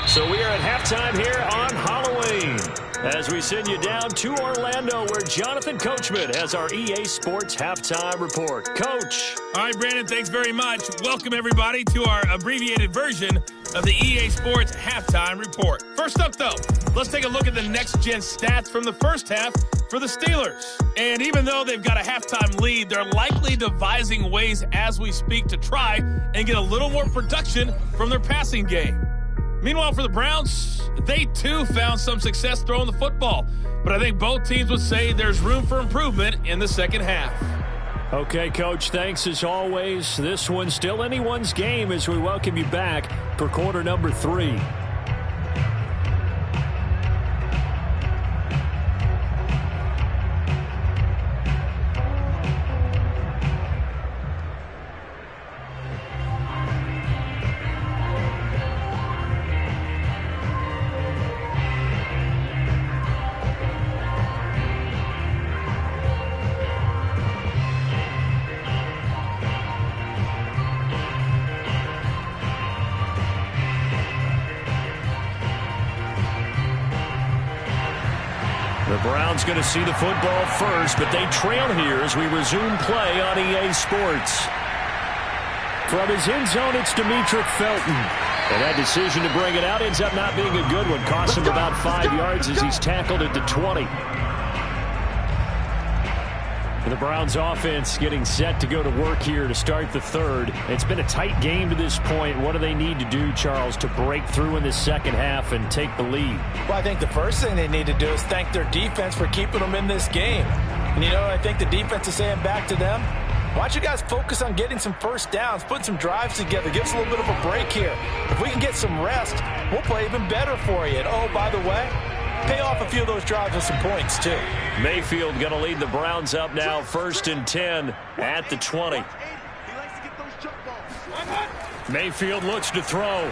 So we are at halftime here on Halloween as we send you down to Orlando where Jonathan Coachman has our EA Sports Halftime Report. Coach. All right, Brandon, thanks very much. Welcome, everybody, to our abbreviated version of the EA Sports Halftime Report. First up, though, let's take a look at the next-gen stats from the first half for the Steelers. And even though they've got a halftime lead, they're likely devising ways as we speak to try and get a little more production from their passing game. Meanwhile, for the Browns, they too found some success throwing the football. But I think both teams would say there's room for improvement in the second half. Okay, Coach, thanks as always. This one's still anyone's game as we welcome you back for quarter number 3. The Browns going to see the football first, but they trail here as we resume play on EA Sports. From his end zone, it's Demetric Felton. And that decision to bring it out ends up not being a good one. Costs him about 5 yards as he's tackled at the 20. The Browns offense getting set to go to work here to start the third. It's been a tight game to this point. What do they need to do, Charles, to break through in the second half and take the lead? Well, I think the first thing they need to do is thank their defense for keeping them in this game. And, you know, I think the defense is saying back to them, why don't you guys focus on getting some first downs, putting some drives together, give us a little bit of a break here. If we can get some rest, we'll play even better for you. And, oh, by the way, pay off a few of those drives with some points, too. Mayfield going to lead the Browns up now, 1st and 10 at the 20. Mayfield looks to throw.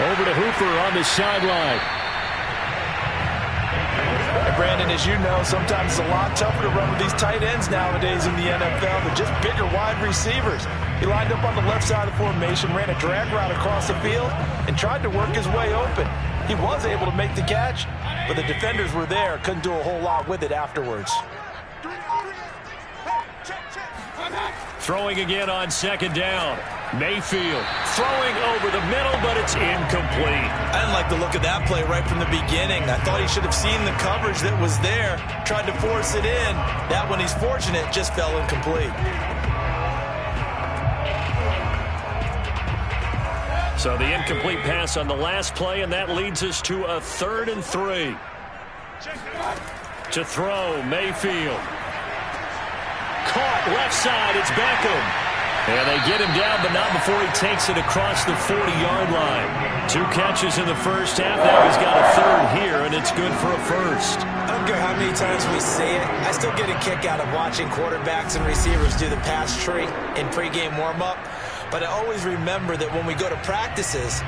Over to Hooper on the sideline. Brandon, as you know, sometimes it's a lot tougher to run with these tight ends nowadays in the NFL. They're just bigger wide receivers. He lined up on the left side of the formation, ran a drag route across the field, and tried to work his way open. He was able to make the catch, but the defenders were there. Couldn't do a whole lot with it afterwards. Throwing again on 2nd down. Mayfield throwing over the middle, but it's incomplete. I didn't like the look of that play right from the beginning. I thought he should have seen the coverage that was there, tried to force it in. That one, he's fortunate, just fell incomplete. So the incomplete pass on the last play, and that leads us to a 3rd and 3. To throw, Mayfield. Caught left side, it's Beckham. And they get him down, but not before he takes it across the 40-yard line. 2 catches in the first half. Now he's got a 3rd here, and it's good for a 1st. I don't care how many times we say it, I still get a kick out of watching quarterbacks and receivers do the pass tree in pregame warm-up. But I always remember that when we go to practices,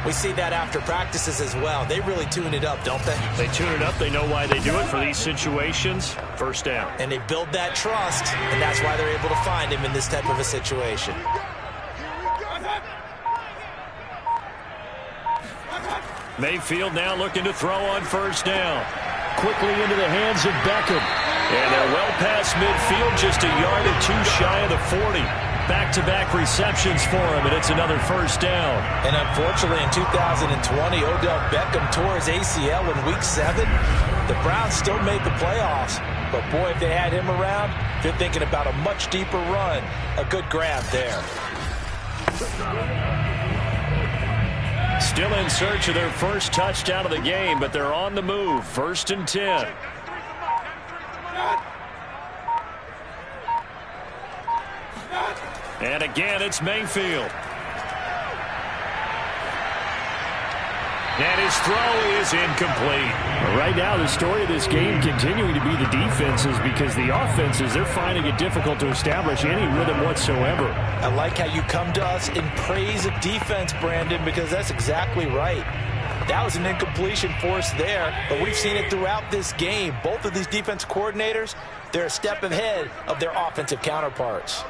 we see that after practices as well. They really tune it up, don't they? They tune it up. They know why they do it for these situations. 1st down. And they build that trust, and that's why they're able to find him in this type of a situation. Mayfield now looking to throw on 1st down. Quickly into the hands of Beckham. And they're well past midfield, just a yard or 2 shy of the 40. Back-to-back receptions for him, and it's another 1st down. And unfortunately, in 2020, Odell Beckham tore his ACL in Week 7. The Browns still made the playoffs, but boy, if they had him around, they're thinking about a much deeper run. A good grab there. Still in search of their first touchdown of the game, but they're on the move. 1st and 10. And again, it's Mayfield. And his throw is incomplete. Right now, the story of this game continuing to be the defenses, because the offenses, they're finding it difficult to establish any rhythm whatsoever. I like how you come to us in praise of defense, Brandon, because that's exactly right. That was an incompletion forced there, but we've seen it throughout this game. Both of these defense coordinators, they're a step ahead of their offensive counterparts.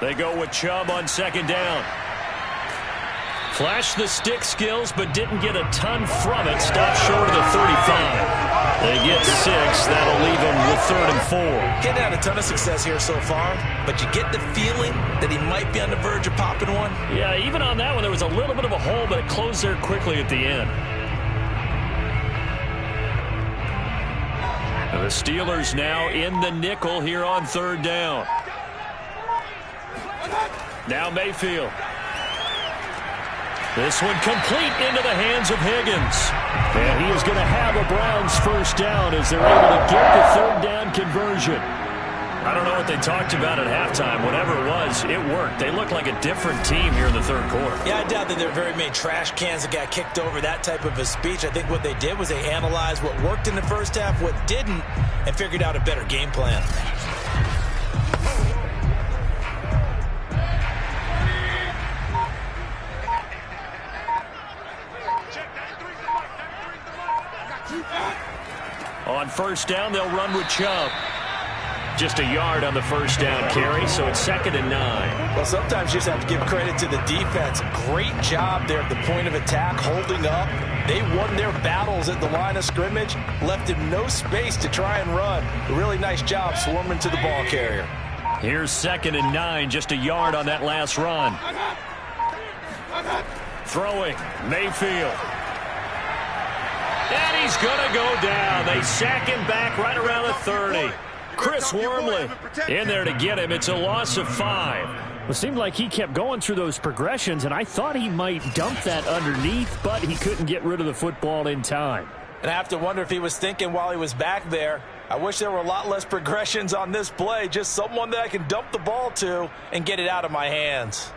They go with Chubb on 2nd down. Flashed the stick skills, but didn't get a ton from it. Stopped short of the 35. They get 6. That'll leave them with 3rd and 4. Getting had a ton of success here so far, but you get the feeling that he might be on the verge of popping one. Yeah, even on that one, there was a little bit of a hole, but it closed there quickly at the end. And the Steelers now in the nickel here on 3rd down. Now Mayfield. This one complete into the hands of Higgins. And he is going to have a Browns 1st down as they're able to get the 3rd down conversion. I don't know what they talked about at halftime. Whatever it was, it worked. They look like a different team here in the 3rd quarter. Yeah, I doubt that there are very many trash cans that got kicked over, that type of a speech. I think what they did was they analyzed what worked in the first half, what didn't, and figured out a better game plan. On 1st down, they'll run with Chubb. Just a yard on the 1st down carry, so it's 2nd and 9. Well, sometimes you just have to give credit to the defense. Great job there at the point of attack, holding up. They won their battles at the line of scrimmage, left him no space to try and run. A really nice job swarming to the ball carrier. Here's 2nd and 9, just a yard on that last run. Throwing, Mayfield. And he's going to go down. They sack him back right around the 30. Chris Wormley in there to get him. It's a loss of 5. It seemed like he kept going through those progressions, and I thought he might dump that underneath, but he couldn't get rid of the football in time. And I have to wonder if he was thinking while he was back there, I wish there were a lot less progressions on this play, just someone that I can dump the ball to and get it out of my hands.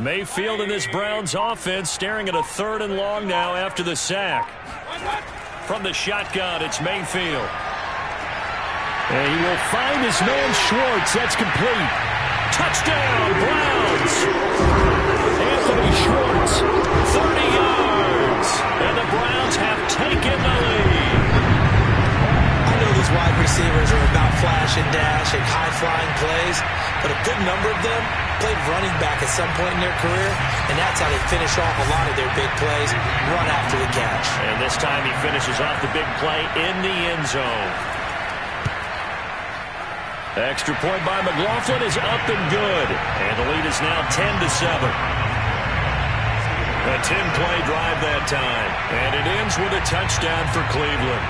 Mayfield in this Browns offense staring at a 3rd and long now after the sack. From the shotgun, it's Mayfield. And he will find his man Schwartz. That's complete. Touchdown, Browns. Anthony Schwartz, 30 yards. And the Browns have taken the lead. I know these wide receivers are about flash and dash and high-flying plays, but a good number of them played running back at some point in their career, and that's how they finish off a lot of their big plays, run after the catch. And this time he finishes off the big play in the end zone. Extra point by McLaughlin is up and good. And the lead is now 10-7. A 10-play drive that time. And it ends with a touchdown for Cleveland.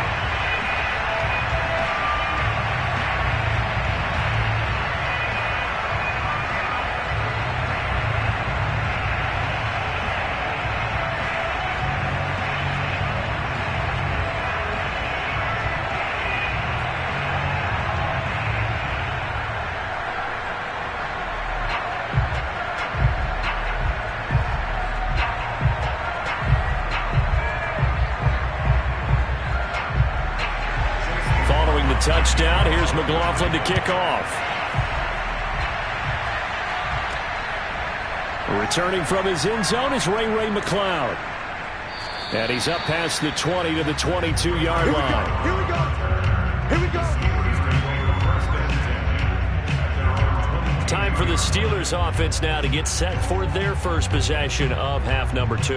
Touchdown. Here's McLaughlin to kick off. Returning from his end zone is Ray McLeod. And he's up past the 20 to the 22-yard line. Here we go. Here we go. Time for the Steelers offense now to get set for their first possession of half number 2.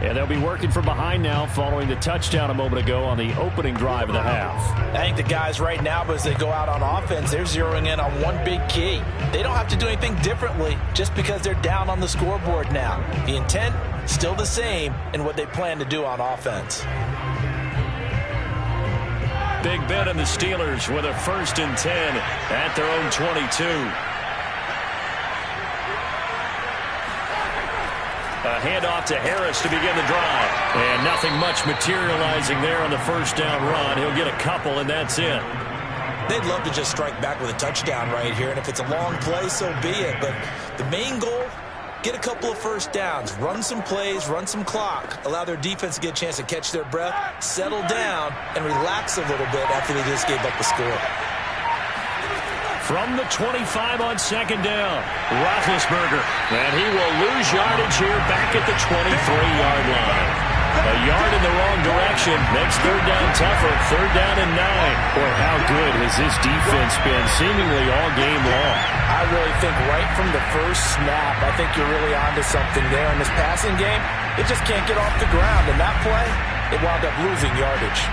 And they'll be working from behind now following the touchdown a moment ago on the opening drive of the half. I think the guys right now, as they go out on offense, they're zeroing in on one big key. They don't have to do anything differently just because they're down on the scoreboard now. The intent, still the same in what they plan to do on offense. Big Ben and the Steelers with a 1st and 10 at their own 22. A handoff to Harris to begin the drive. And nothing much materializing there on the first down run. He'll get a couple, and that's it. They'd love to just strike back with a touchdown right here, and if it's a long play, so be it. But the main goal, get a couple of first downs, run some plays, run some clock, allow their defense to get a chance to catch their breath, settle down, and relax a little bit after they just gave up a score. From the 25 on 2nd down, Roethlisberger. And he will lose yardage here back at the 23-yard line. A yard in the wrong direction makes 3rd down tougher. 3rd down and 9. Boy, how good has this defense been seemingly all game long? I really think right from the first snap, I think you're really onto something there in this passing game. It just can't get off the ground. And that play, it wound up losing yardage.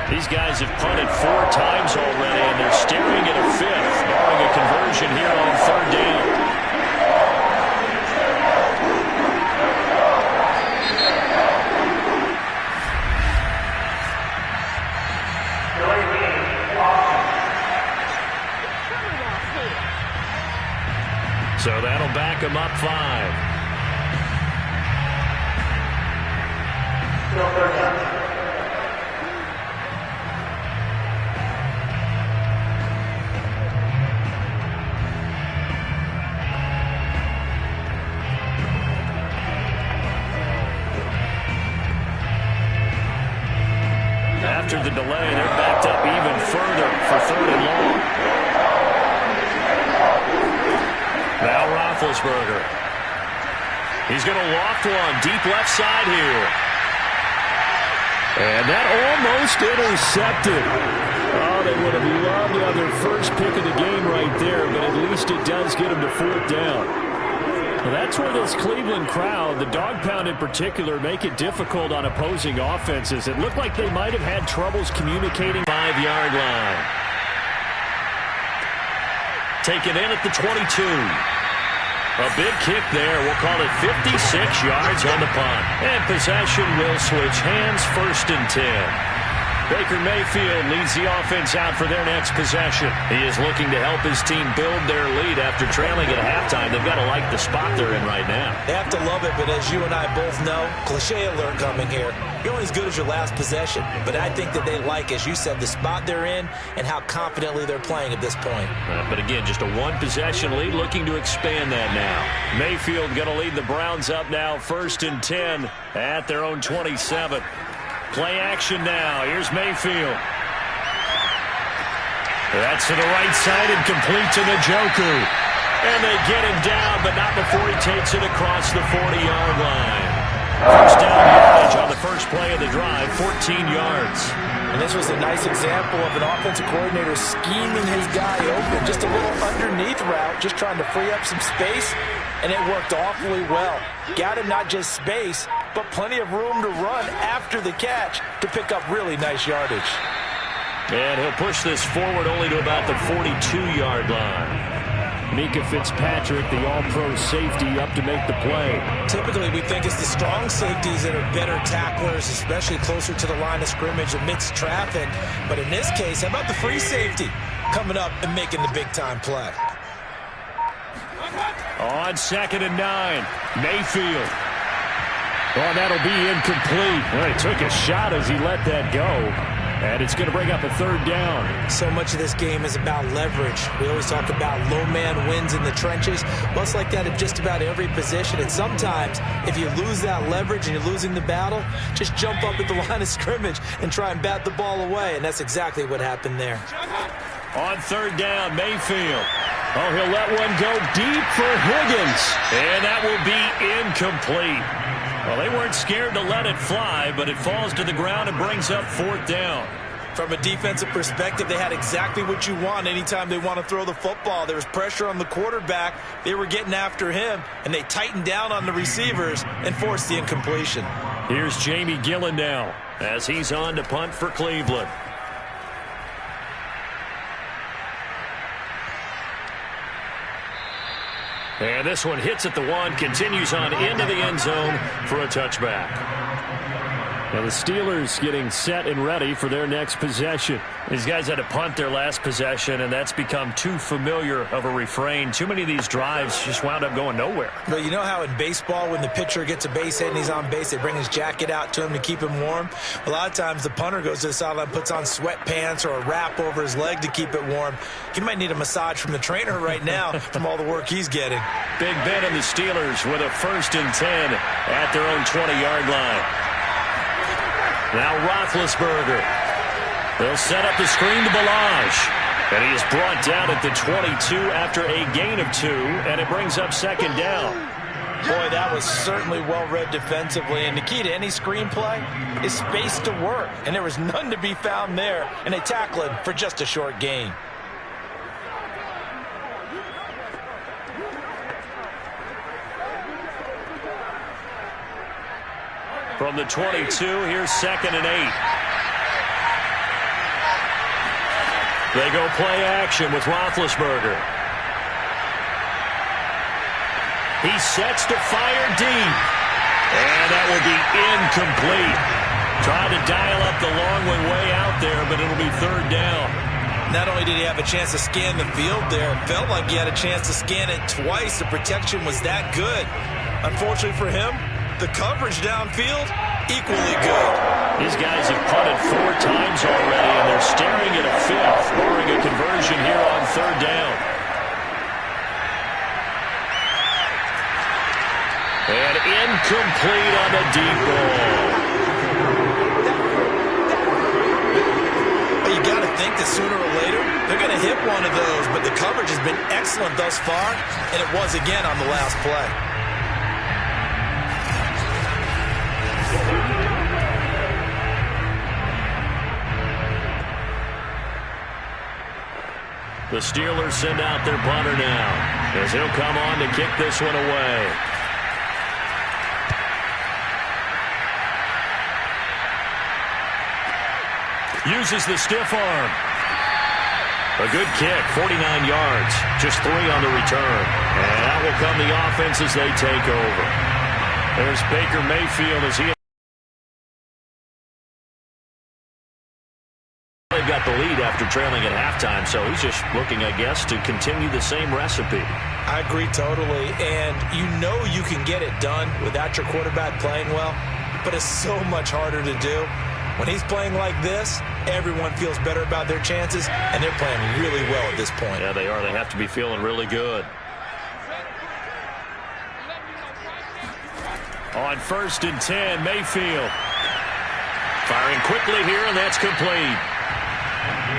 These guys have punted 4 times already, and they're staring at a 5th, barring a conversion here on 3rd down. So that'll back them up 5. Still 3rd down. After the delay, they're backed up even further for 3rd and long. Now Roethlisberger. He's going to loft one deep left side here. And that almost intercepted. Oh, they would have loved to have their first pick of the game right there, but at least it does get them to 4th down. Well, that's where this Cleveland crowd, the dog pound in particular, make it difficult on opposing offenses. It looked like they might have had troubles communicating. 5-yard line. Taken in at the 22. A big kick there. We'll call it 56 yards on the punt. And possession will switch hands, 1st and 10. Baker Mayfield leads the offense out for their next possession. He is looking to help his team build their lead after trailing at halftime. They've got to like the spot they're in right now. They have to love it, but as you and I both know, cliche alert coming here. You're only as good as your last possession. But I think that they like, as you said, the spot they're in and how confidently they're playing at this point. But again, just a one-possession lead, looking to expand that now. Mayfield going to lead the Browns up now, 1st and 10 at their own 27. Play action now. Here's Mayfield. That's to the right side and complete to Njoku. And they get him down, but not before he takes it across the 40-yard line. First down yardage on the first play of the drive, 14 yards. And this was a nice example of an offensive coordinator scheming his guy open. Just a little underneath route, just trying to free up some space, and it worked awfully well. Got him not just space, but plenty of room to run after the catch to pick up really nice yardage. And he'll push this forward only to about the 42-yard line. Mika Fitzpatrick, the all-pro safety, up to make the play. Typically, we think it's the strong safeties that are better tacklers, especially closer to the line of scrimmage amidst traffic. But in this case, how about the free safety coming up and making the big-time play? On 2nd and 9, Mayfield. Oh, that'll be incomplete. Well, he took a shot as he let that go. And it's going to bring up a 3rd down. So much of this game is about leverage. We always talk about low man wins in the trenches. Well, it's like that in just about every position. And sometimes, if you lose that leverage and you're losing the battle, just jump up at the line of scrimmage and try and bat the ball away. And that's exactly what happened there. On 3rd down, Mayfield. Oh, he'll let one go deep for Higgins. And that will be incomplete. Well, they weren't scared to let it fly, but it falls to the ground and brings up 4th down. From a defensive perspective, they had exactly what you want anytime they want to throw the football. There was pressure on the quarterback. They were getting after him, and they tightened down on the receivers and forced the incompletion. Here's Jamie Gillen now as he's on to punt for Cleveland. And this one hits at the 1, continues on into the end zone for a touchback. Now the Steelers getting set and ready for their next possession. These guys had to punt their last possession, and that's become too familiar of a refrain. Too many of these drives just wound up going nowhere. But you know how in baseball, when the pitcher gets a base hit and he's on base, they bring his jacket out to him to keep him warm? A lot of times the punter goes to the sideline, puts on sweatpants or a wrap over his leg to keep it warm. He might need a massage from the trainer right now from all the work he's getting. Big Ben and the Steelers with a 1st and 10 at their own 20-yard line. Now Roethlisberger. They'll set up the screen to Balaj. And he is brought down at the 22 after a gain of 2, and it brings up 2nd down. Boy, that was certainly well-read defensively. And the key to any screenplay is space to work. And there was none to be found there. And they tackle him for just a short gain. From the 22, here's 2nd and 8. They go play action with Roethlisberger. He sets to fire deep. And that will be incomplete. Trying to dial up the long one way out there, but it'll be 3rd down. Not only did he have a chance to scan the field there, it felt like he had a chance to scan it twice. The protection was that good. Unfortunately for him, the coverage downfield, equally good. These guys have punted 4 times already, and they're staring at a 5th, barring a conversion here on 3rd down. And incomplete on the deep ball. Well, you got to think that sooner or later, they're going to hit one of those, but the coverage has been excellent thus far, and it was again on the last play. The Steelers send out their punter now. as he'll come on to kick this one away. Uses the stiff arm. A good kick, 49 yards, just 3 on the return. And that will come the offense as they take over. There's Baker Mayfield as he... They've got the lead after trailing at halftime, so he's just looking, I guess, to continue the same recipe. I agree totally, and you know you can get it done without your quarterback playing well, but it's so much harder to do. When he's playing like this, everyone feels better about their chances, and they're playing really well at this point. Yeah, they are. They have to be feeling really good. On 1st and 10, Mayfield. Firing quickly here, and that's complete.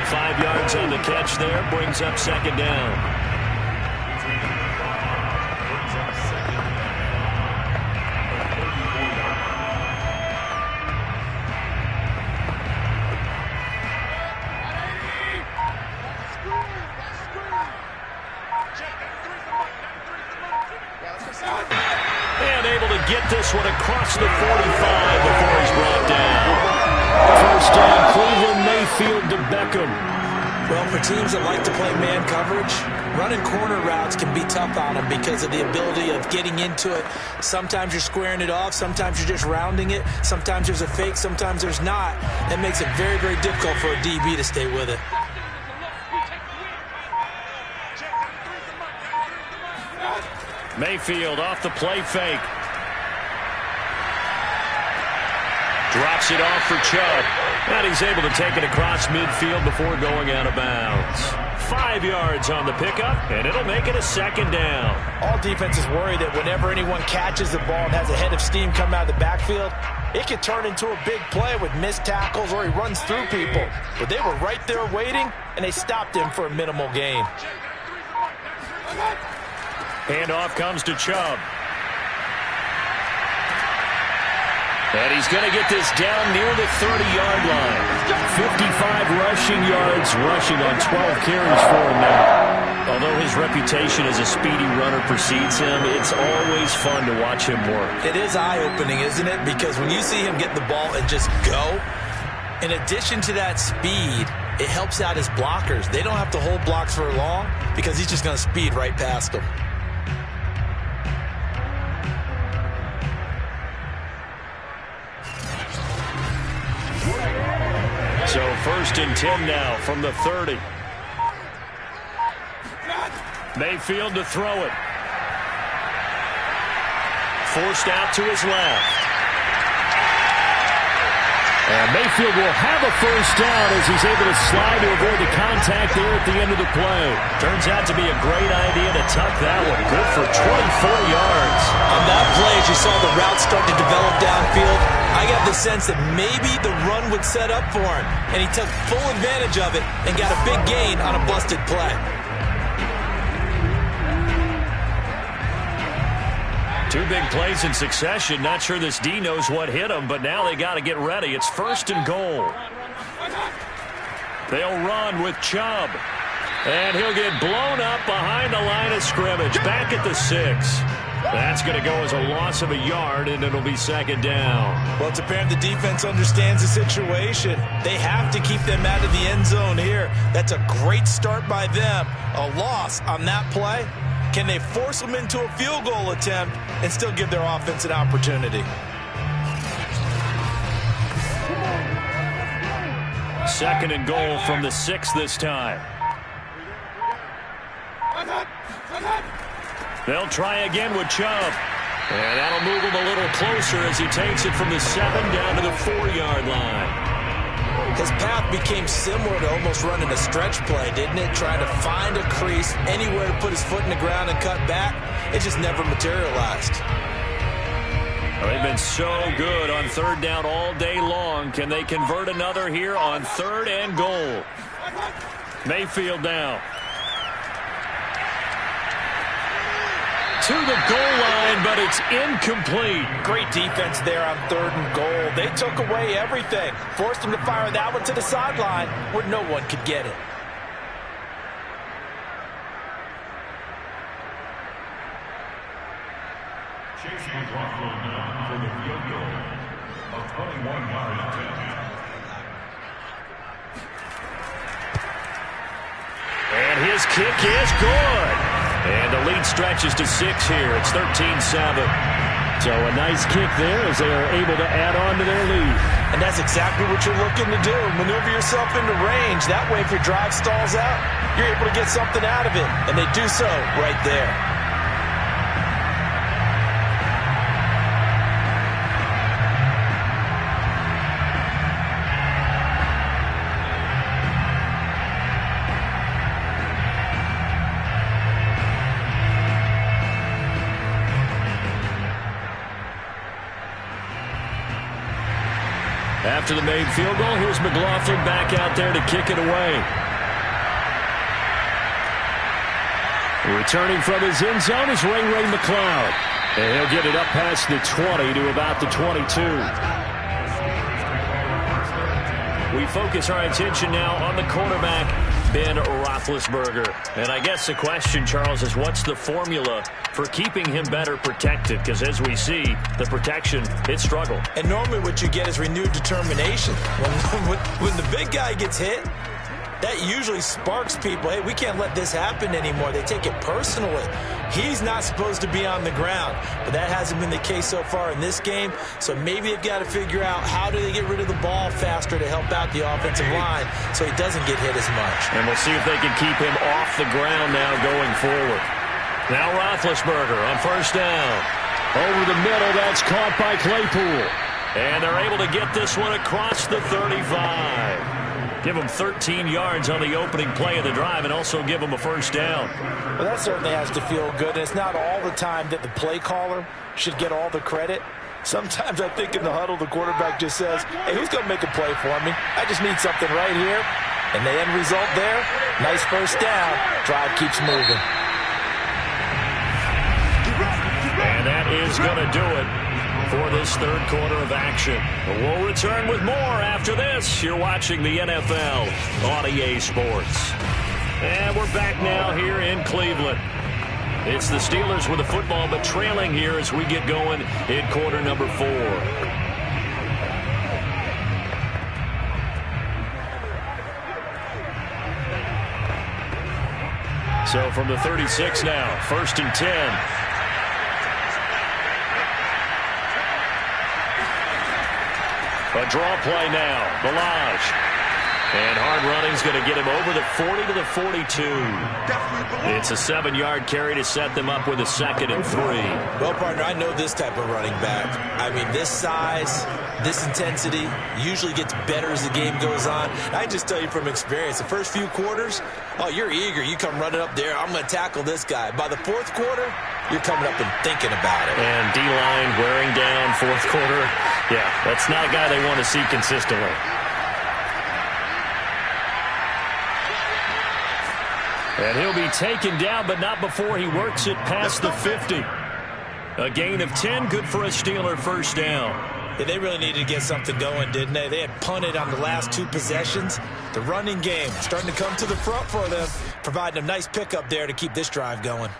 5 yards on the catch there, brings up 2nd down. Get this one across the 45 before he's brought down. 1st down, Cleveland, Mayfield to Beckham. Well, for teams that like to play man coverage, running corner routes can be tough on them because of the ability of getting into it. Sometimes you're squaring it off. Sometimes you're just rounding it. Sometimes there's a fake. Sometimes there's not. That makes it very, very difficult for a DB to stay with it. Mayfield off the play fake. Drops it off for Chubb. And he's able to take it across midfield before going out of bounds. 5 yards on the pickup, and it'll make it a 2nd down. All defenses worry that whenever anyone catches the ball and has a head of steam come out of the backfield, it can turn into a big play with missed tackles or he runs through people. But they were right there waiting, and they stopped him for a minimal gain. Handoff comes to Chubb. And he's going to get this down near the 30-yard line. 55 rushing yards, rushing on 12 carries for him now. Although his reputation as a speedy runner precedes him, it's always fun to watch him work. It is eye-opening, isn't it? Because when you see him get the ball and just go, in addition to that speed, it helps out his blockers. They don't have to hold blocks for long because he's just going to speed right past them. So 1st and 10 now from the 30. Mayfield to throw it. Forced out to his left. And Mayfield will have a 1st down as he's able to slide to avoid the contact there at the end of the play. Turns out to be a great idea to tuck that one. Good for 24 yards. On that play, as you saw the route start to develop downfield, I got the sense that maybe the run would set up for him, and he took full advantage of it and got a big gain on a busted play. Two big plays in succession. Not sure this D knows what hit him, but now they got to get ready. It's 1st and goal. They'll run with Chubb. And he'll get blown up behind the line of scrimmage. Back at the 6. That's going to go as a loss of a yard, and it'll be 2nd down. Well, it's apparent the defense understands the situation. They have to keep them out of the end zone here. That's a great start by them. A loss on that play. Can they force them into a field goal attempt and still give their offense an opportunity? 2nd and goal from the 6 this time. They'll try again with Chubb. And that'll move him a little closer as he takes it from the 7 down to the 4-yard line. His path became similar to almost running a stretch play, didn't it? Trying to find a crease, anywhere to put his foot in the ground and cut back. It just never materialized. Well, they've been so good on 3rd down all day long. Can they convert another here on 3rd and goal? Mayfield now. To the goal line, but it's incomplete. Great defense there on 3rd and goal. They took away everything. Forced him to fire that one to the sideline where no one could get it. Chase McLaughlin now for the field goal. A 21-yard attempt. And his kick is good. And the lead stretches to 6 here. It's 13-7. So a nice kick there as they are able to add on to their lead. And that's exactly what you're looking to do. Maneuver yourself into range. That way, if your drive stalls out, you're able to get something out of it. And they do so right there. After the made field goal, here's McLaughlin back out there to kick it away. Returning from his end zone is Ray McLeod. And he'll get it up past the 20 to about the 22. We focus our attention now on the quarterback, Ben Roethlisberger. And I guess the question, Charles, is what's the formula for keeping him better protected? Because as we see, the protection, it struggled. And normally what you get is renewed determination. When the big guy gets hit, that usually sparks people. Hey, we can't let this happen anymore. They take it personally. He's not supposed to be on the ground, but that hasn't been the case so far in this game. So maybe they've got to figure out how do they get rid of the ball faster to help out the offensive line so he doesn't get hit as much. And we'll see if they can keep him off the ground now going forward. Now Roethlisberger on first down. Over the middle, that's caught by Claypool. And they're able to get this one across the 35. Give him 13 yards on the opening play of the drive and also give him a first down. Well, that certainly has to feel good. And it's not all the time that the play caller should get all the credit. Sometimes I think in the huddle, the quarterback just says, hey, who's going to make a play for me? I just need something right here. And the end result there, nice first down. Drive keeps moving. And that is going to do it for this third quarter of action. We'll return with more after this. You're watching the NFL on EA Sports. And we're back now here in Cleveland. It's the Steelers with the football, but trailing here as we get going in quarter number 4. So from the 36 now, 1st and 10. A draw play now, Balaj. And hard running's going to get him over the 40 to the 42. It's a 7-yard carry to set them up with a 2nd and 3. Well, partner, I know this type of running back. I mean, this size, this intensity usually gets better as the game goes on. I just tell you from experience, the first few quarters, oh, you're eager. You come running up there, I'm going to tackle this guy. By the 4th quarter, you're coming up and thinking about it. And D-line wearing down 4th quarter. Yeah, that's not a guy they want to see consistently. And he'll be taken down, but not before he works it past the 50. A gain of 10, good for a Steeler first down. Yeah, they really needed to get something going, didn't they? They had punted on the last 2 possessions. The running game starting to come to the front for them, providing a nice pickup there to keep this drive going.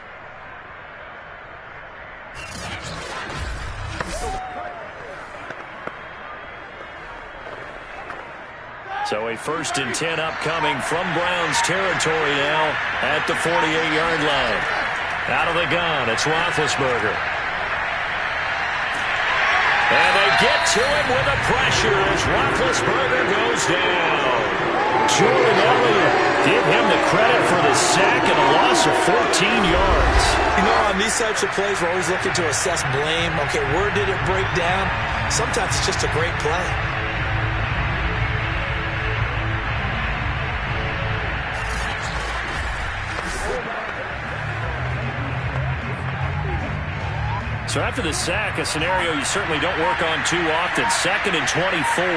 So a 1st and 10 upcoming from Browns territory now at the 48-yard line. Out of the gun, it's Roethlisberger. And they get to him with the pressure as Roethlisberger goes down. Jordan Elliott, give him the credit for the sack and a loss of 14 yards. You know, on these types of plays, we're always looking to assess blame. Okay, where did it break down? Sometimes it's just a great play. So after the sack, a scenario you certainly don't work on too often. 2nd and 24.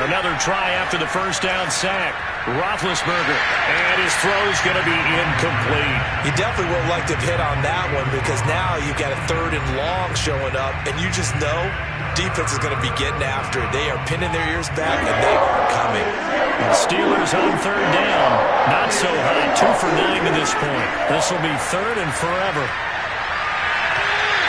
Another try after the first down sack. Roethlisberger, and his throw's going to be incomplete. You definitely would like to hit on that one because now you've got a 3rd and long showing up, and you just know defense is going to be getting after it. They are pinning their ears back, and they are coming. The Steelers on 3rd down. Not so hot. 2 for 9 to this point. This will be 3rd and forever.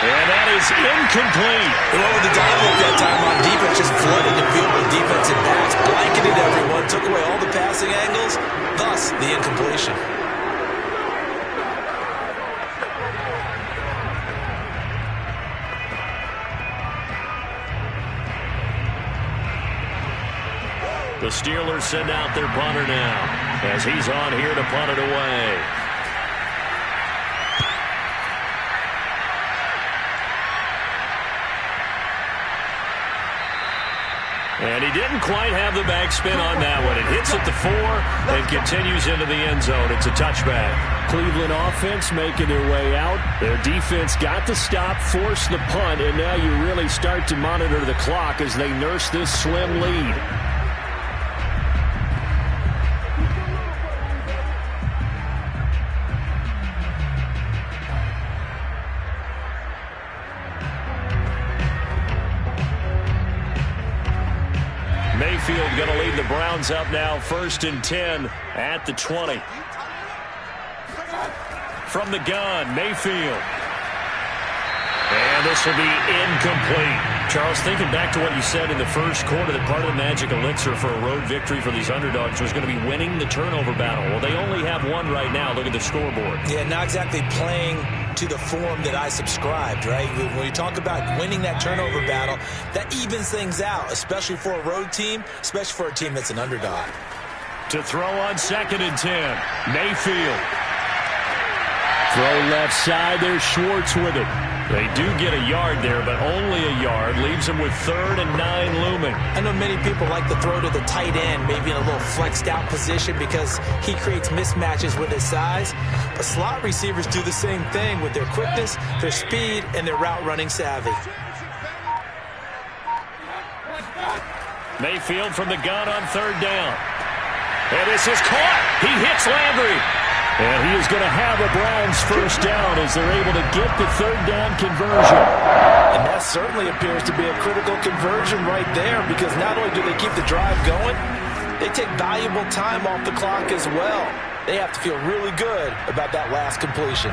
And that is incomplete. What with the dynamic that time on defense, just flooded the field with defensive backs, blanketed everyone, took away all the passing angles, thus the incompletion. The Steelers send out their punter now as he's on here to punt it away. And he didn't quite have the backspin on that one. It hits at the 4 and continues into the end zone. It's a touchback. Cleveland offense making their way out. Their defense got the stop, forced the punt, and now you really start to monitor the clock as they nurse this slim lead. Mayfield going to lead the Browns up now, 1st and 10 at the 20. From the gun, Mayfield. And this will be incomplete. Charles, thinking back to what you said in the first quarter, that part of the magic elixir for a road victory for these underdogs was going to be winning the turnover battle. Well, they only have one right now. Look at the scoreboard. Yeah, not exactly playing to the form that I subscribed, right? When you talk about winning that turnover battle, that evens things out, especially for a road team, especially for a team that's an underdog. To throw on 2nd and 10, Mayfield. Throw left side, there's Schwartz with it. They do get a yard there, but only a yard. Leaves them with 3rd and 9 looming. I know many people like to throw to the tight end, maybe in a little flexed out position because he creates mismatches with his size. But slot receivers do the same thing with their quickness, their speed, and their route running savvy. Mayfield from the gun on 3rd down. And this is caught. He hits Landry. And he is going to have a Browns 1st down as they're able to get the 3rd down conversion. And that certainly appears to be a critical conversion right there, because not only do they keep the drive going, they take valuable time off the clock as well. They have to feel really good about that last completion.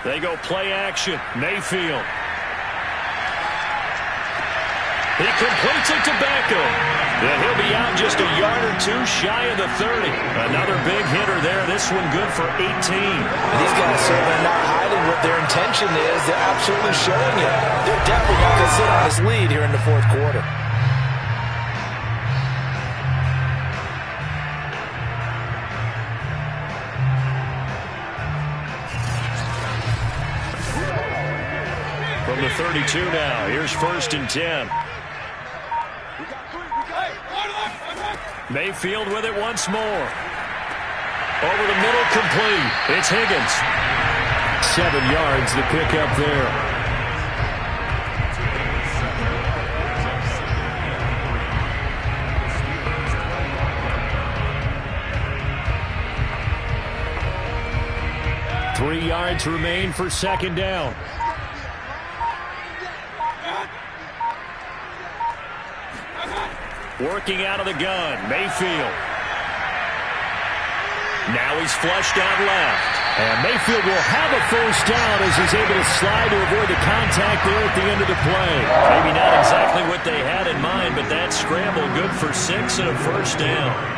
They go play action. Mayfield. He completes it to Beckham. And he'll be out just a yard or 2 shy of the 30. Another big hitter there. This one good for 18. These guys certainly not hiding what their intention is. They're absolutely showing it. They're definitely not going to sit on this lead here in the 4th quarter. From the 32 now. Here's 1st and 10. Mayfield with it once more. Over the middle, complete. It's Higgins. 7 yards to pick up there. Three yards remain for 2nd down. Working out of the gun, Mayfield. Now he's flushed out left. And Mayfield will have a 1st down as he's able to slide to avoid the contact there at the end of the play. Maybe not exactly what they had in mind, but that scramble good for 6 and a 1st down.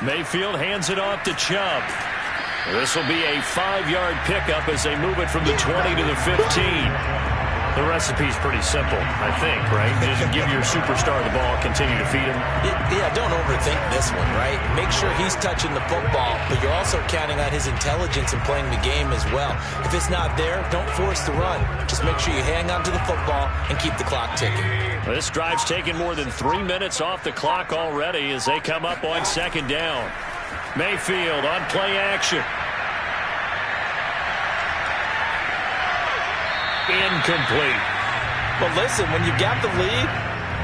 Mayfield hands it off to Chubb. This will be a 5-yard pickup as they move it from the 20 to the 15. The recipe's pretty simple, I think, right? Just give your superstar the ball, continue to feed him. Yeah, don't overthink this one, right? Make sure he's touching the football, but you're also counting on his intelligence in playing the game as well. If it's not there, don't force the run. Just make sure you hang on to the football and keep the clock ticking. This drive's taken more than 3 minutes off the clock already as they come up on 2nd down. Mayfield on play action. Incomplete. But listen, when you got the lead,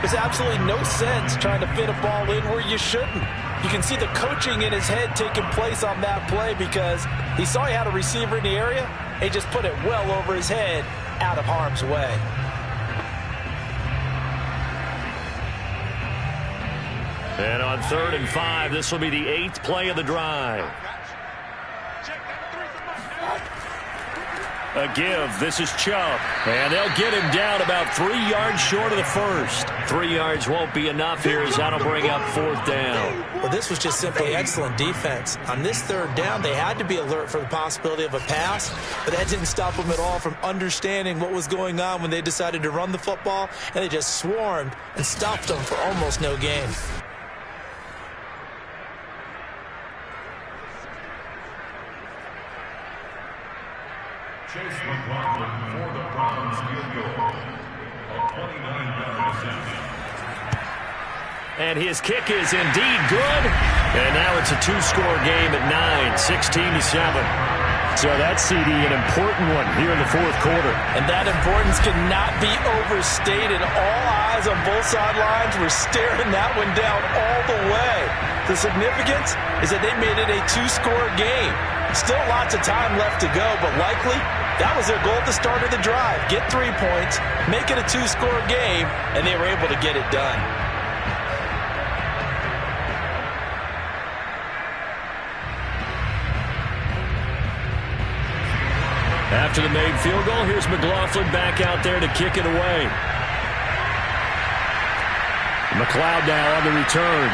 There's absolutely no sense trying to fit a ball in where you shouldn't. You can see the coaching in his head taking place on that play because he saw he had a receiver in the area and he just put it well over his head out of harm's way. And on 3rd and 5, this will be the 8th play of the drive. A give. This is Chubb. And they'll get him down about 3 yards short of the first. 3 yards won't be enough here as that'll bring up 4th down. Well, this was just simply excellent defense. On this 3rd down, they had to be alert for the possibility of a pass, but that didn't stop them at all from understanding what was going on when they decided to run the football, and they just swarmed and stopped them for almost no gain. Chase McLaughlin for the Browns field goal. A 29-yard reception. And his kick is indeed good. And now it's a 2-score game at 9, 16-7. So that's, CD, an important one here in the 4th quarter. And that importance cannot be overstated. All eyes on both sidelines were staring that one down all the way. The significance is that they made it a 2-score game. Still lots of time left to go, but likely that was their goal at the start of the drive. Get 3 points, make it a 2-score game, and they were able to get it done. After the made field goal, here's McLaughlin back out there to kick it away. McLeod now on the return.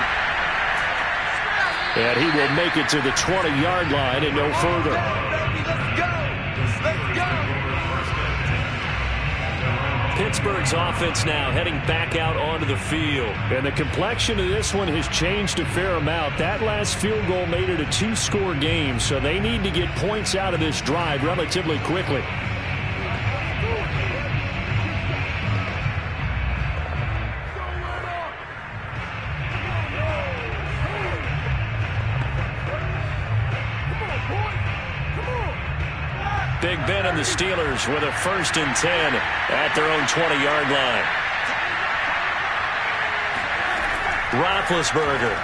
And he will make it to the 20-yard line and no further. Pittsburgh's offense now heading back out onto the field. And the complexion of this one has changed a fair amount. That last field goal made it a 2-score game, so they need to get points out of this drive relatively quickly. Big Ben and the Steelers with a 1st and 10 at their own 20-yard line. Roethlisberger.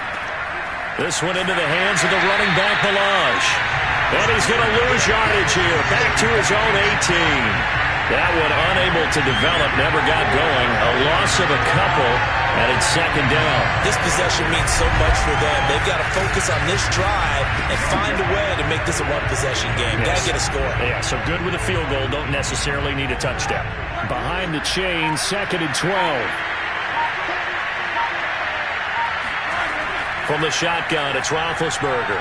This one into the hands of the running back, Balaj. And he's going to lose yardage here. Back to his own 18. That one unable to develop, never got going. A loss of a couple, and it's 2nd down. This possession means so much for them. They've got to focus on this drive and find a way to make this a one-possession game. Got to get a score. Yeah, so good with a field goal. Don't necessarily need a touchdown. Behind the chain, 2nd and 12. From the shotgun, it's Roethlisberger.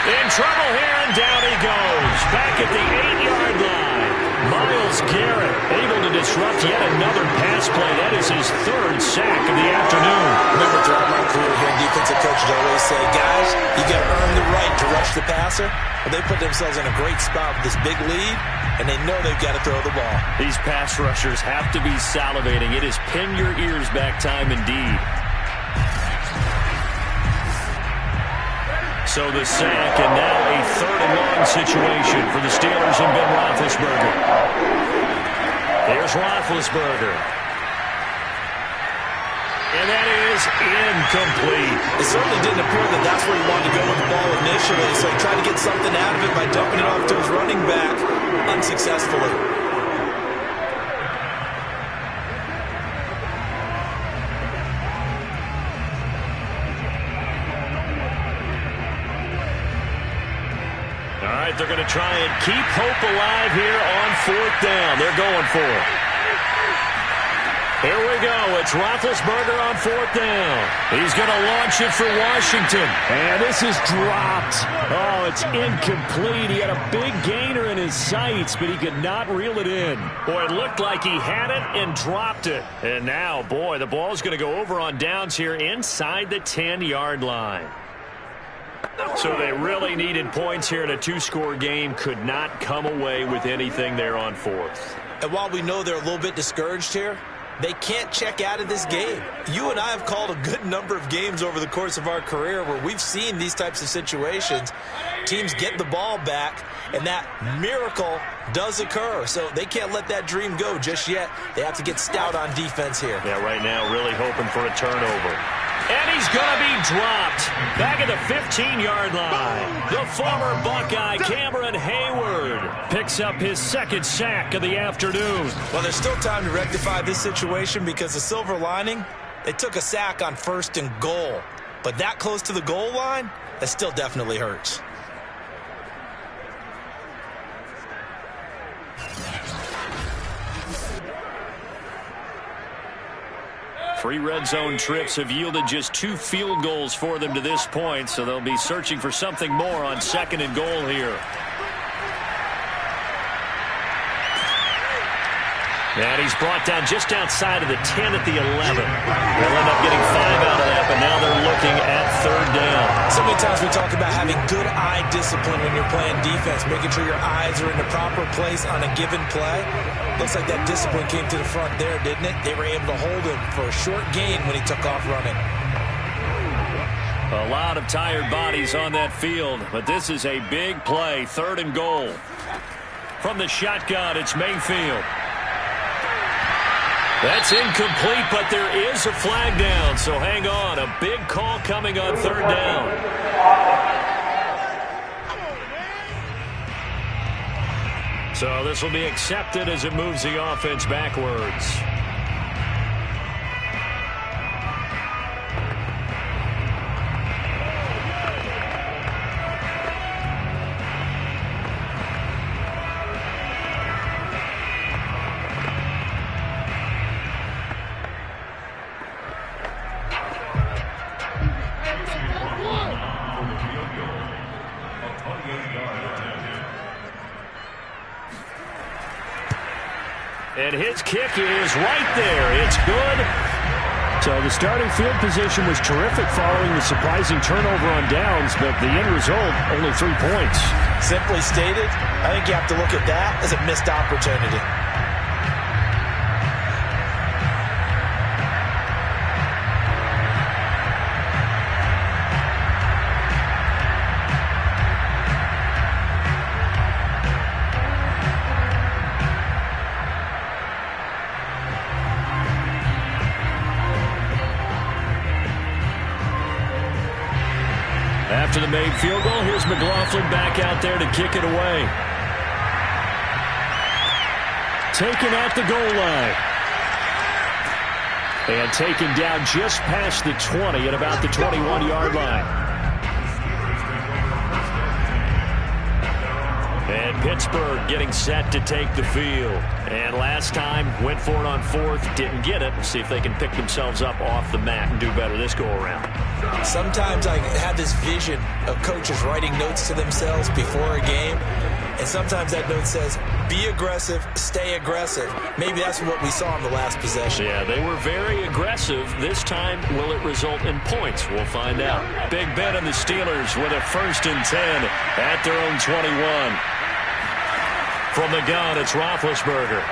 In trouble here, and down he goes. Back at the 8-yard line. Myles Garrett able to disrupt yet another pass play. That is his 3rd sack of the afternoon. Remember, throughout my career here, defensive coaches always say, guys, you got to earn the right to rush the passer. Well, they put themselves in a great spot with this big lead, and they know they've got to throw the ball. These pass rushers have to be salivating. It is pin your ears back time indeed. So the sack, and now a 3rd and long situation for the Steelers and Ben Roethlisberger. Here's Roethlisberger. And that is incomplete. It certainly didn't appear that that's where he wanted to go with the ball initially, so he tried to get something out of it by dumping it off to his running back unsuccessfully. They're going to try and keep hope alive here on 4th down. They're going for it. Here we go. It's Roethlisberger on 4th down. He's going to launch it for Washington. And this is dropped. Oh, it's incomplete. He had a big gainer in his sights, but he could not reel it in. Boy, it looked like he had it and dropped it. And now, boy, the ball's going to go over on downs here inside the 10-yard line. So they really needed points here in a 2-score game. Could not come away with anything there on 4th. And while we know they're a little bit discouraged here, They can't check out of this game. You and I have called a good number of games over the course of our career where we've seen these types of situations. Teams get the ball back, and that miracle does occur. So they can't let that dream go just yet. They have to get stout on defense here. Yeah, right now really hoping for a turnover. And he's going to be dropped back at the 15-yard line. The former Buckeye, Cameron Hayward, picks up his second sack of the afternoon. Well, there's still time to rectify this situation because the silver lining, they took a sack on 1st and goal. But that close to the goal line, that still definitely hurts. Three red zone trips have yielded just 2 field goals for them to this point, so they'll be searching for something more on 2nd and goal here. And he's brought down just outside of the 10 at the 11. They'll end up getting 5 out of that, but now they're looking at 3rd down. So many times we talk about having good eye discipline when you're playing defense, making sure your eyes are in the proper place on a given play. Looks like that discipline came to the front there, didn't it? They were able to hold him for a short gain when he took off running. A lot of tired bodies on that field, but this is a big play, 3rd and goal. From the shotgun, it's Mayfield. That's incomplete, but there is a flag down, so hang on. A big call coming on 3rd down. So this will be accepted as it moves the offense backwards. And his kick is right there. It's good. So the starting field position was terrific following the surprising turnover on downs, but the end result, only 3 points. Simply stated, I think you have to look at that as a missed opportunity. After the made field goal, here's McLaughlin back out there to kick it away. Taken at the goal line. And taken down just past the 20 at about the 21-yard line. And Pittsburgh getting set to take the field. And last time, went for it on 4th, didn't get it. See if they can pick themselves up off the mat and do better this go-around. Sometimes I have this vision of coaches writing notes to themselves before a game, and sometimes that note says, be aggressive, stay aggressive. Maybe that's what we saw in the last possession. Yeah, they were very aggressive. This time, will it result in points? We'll find out. Big Ben and the Steelers with a 1st and 10 at their own 21. From the gun, it's Roethlisberger.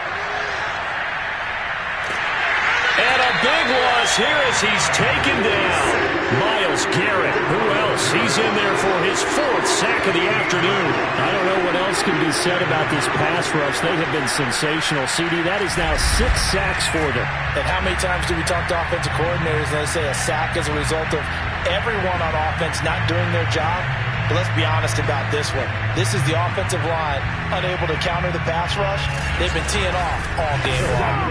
And a big loss here as he's taken down. Myles Garrett, who else? He's in there for his 4th sack of the afternoon. I don't know what else can be said about this pass rush. They have been sensational. CD, that is now 6 sacks for them. And how many times do we talk to offensive coordinators and they say a sack is a result of everyone on offense not doing their job? But let's be honest about this one. This is the offensive line unable to counter the pass rush. They've been teeing off all game long.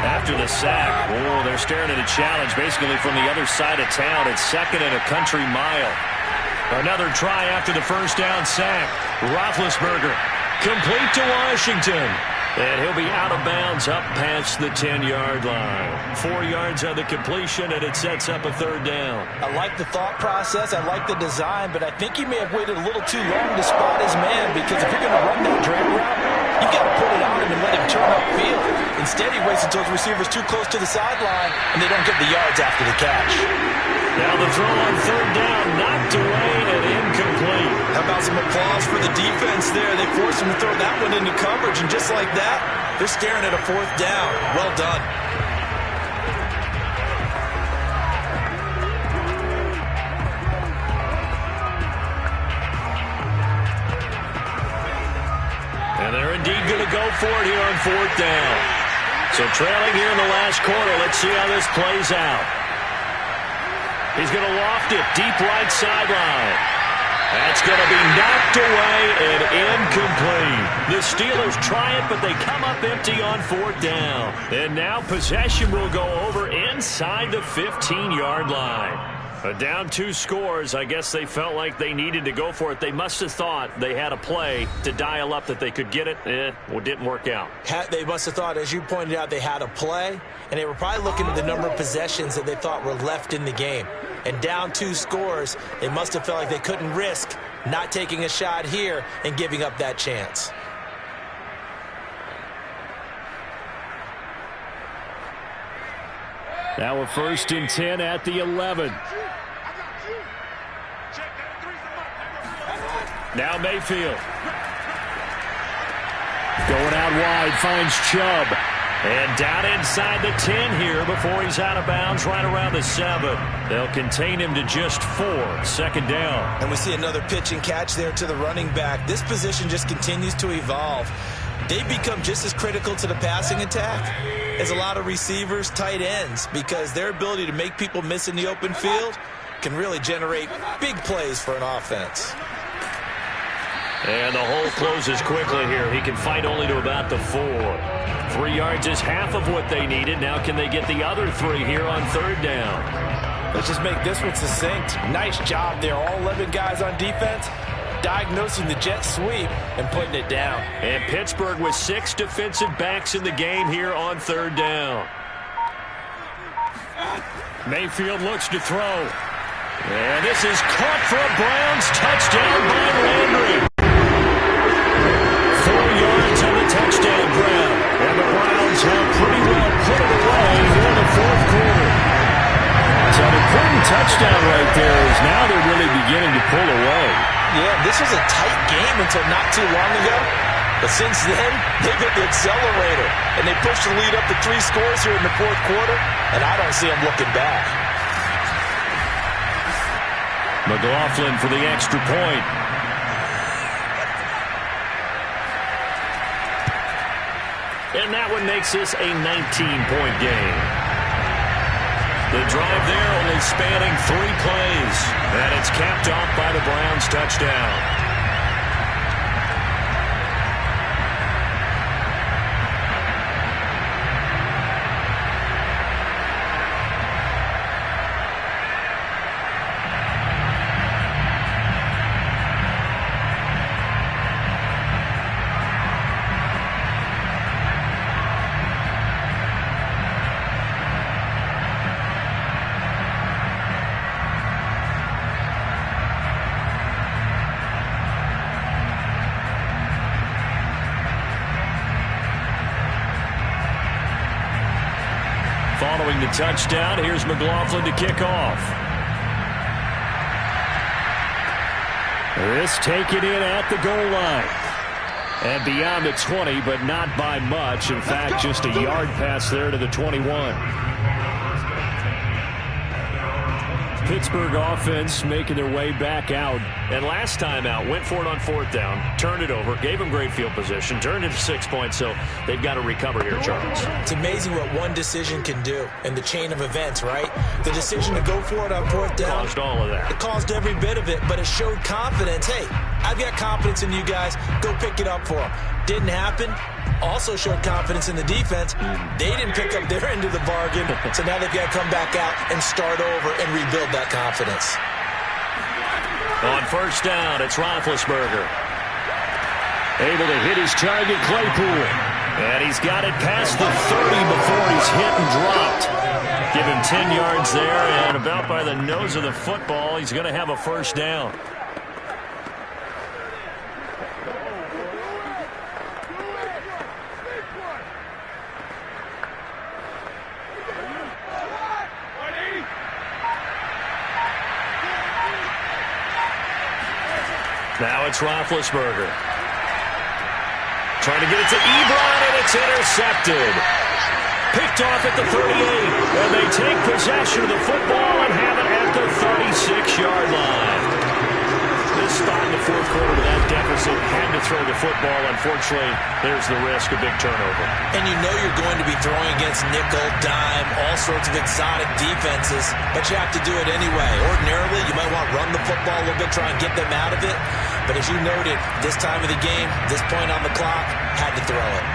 After the sack, they're staring at a challenge basically from the other side of town. It's 2nd and a country mile. Another try after the 1st down sack. Roethlisberger complete to Washington. And he'll be out of bounds up past the 10-yard line. 4 yards on the completion, and it sets up a 3rd down. I like the thought process. I like the design, but I think he may have waited a little too long to spot his man, because if you're going to run that drag route, you've got to put it on him and let him turn upfield. Instead, he waits until his receiver's too close to the sideline, and they don't get the yards after the catch. Now the throw on 3rd down, knocked away and incomplete. How about some applause for the defense there? They forced him to throw that one into coverage, and just like that, they're staring at a 4th down. Well done. for it here on 4th down. So trailing here in the last quarter. Let's see how this plays out. He's going to loft it deep right sideline. That's going to be knocked away and incomplete. The Steelers try it, but they come up empty on 4th down. And now possession will go over inside the 15-yard line. Down 2 scores. I guess they felt like they needed to go for it. They must have thought they had a play to dial up that they could get it. Well, it didn't work out. They must have thought, as you pointed out, they had a play, and they were probably looking at the number of possessions that they thought were left in the game. And down 2 scores, they must have felt like they couldn't risk not taking a shot here and giving up that chance. Now a 1st and 10 at the 11. Now Mayfield. Going out wide, finds Chubb. And down inside the 10 here before he's out of bounds, right around the 7. They'll contain him to just 4. 2nd down. And we see another pitch and catch there to the running back. This position just continues to evolve. They become just as critical to the passing attack as a lot of receivers, tight ends, because their ability to make people miss in the open field can really generate big plays for an offense. And the hole closes quickly here. He can fight only to about the 4. 3 yards is half of what they needed. Now can they get the other 3 here on 3rd down? Let's just make this one succinct. Nice job there. All 11 guys on defense diagnosing the jet sweep and putting it down. And Pittsburgh with 6 defensive backs in the game here on 3rd down. Mayfield looks to throw. And this is caught for a Browns touchdown by Landry. 4 yards on the touchdown grab. And the Browns have pretty well put it away here in the 4th quarter. So an important touchdown right there is now they're really beginning to pull away. Yeah, this was a tight game until not too long ago. But since then, they've hit the accelerator. And they pushed the lead up to 3 scores here in the 4th quarter. And I don't see them looking back. McLaughlin for the extra point. And that one makes this a 19-point game. The drive there only spanning 3 plays. And it's capped off by the Browns touchdown. Following the touchdown, here's McLaughlin to kick off. This taken in at the goal line. And beyond the 20, but not by much. In fact, just a yard pass there to the 21. Pittsburgh offense making their way back out. And last time out, went for it on 4th down, turned it over, gave them great field position, turned it to 6 points, so they've got to recover here, Charles. It's amazing what one decision can do in the chain of events, right? The decision to go for it on 4th down. Caused all of that. It caused every bit of it, but it showed confidence. Hey, I've got confidence in you guys. Go pick it up for them. Didn't happen. Also showed confidence in the defense. They didn't pick up their end of the bargain, so now they've got to come back out and start over and rebuild that confidence. On 1st down, it's Roethlisberger. Able to hit his target, Claypool. And he's got it past the 30 before he's hit and dropped. Give him 10 yards there, and about by the nose of the football, he's going to have a 1st down. Now it's Roethlisberger. Trying to get it to Ebron, and it's intercepted. Picked off at the 38, and they take possession of the football and have it at the 36-yard line. this spot in the fourth quarter with that deficit, had to throw the football. Unfortunately, there's the risk of big turnover. And you know you're going to be throwing against nickel, dime, all sorts of exotic defenses, but you have to do it anyway. Ordinarily, you might want to run the football a little bit, try and get them out of it. But as you noted, this time of the game, this point on the clock, had to throw it.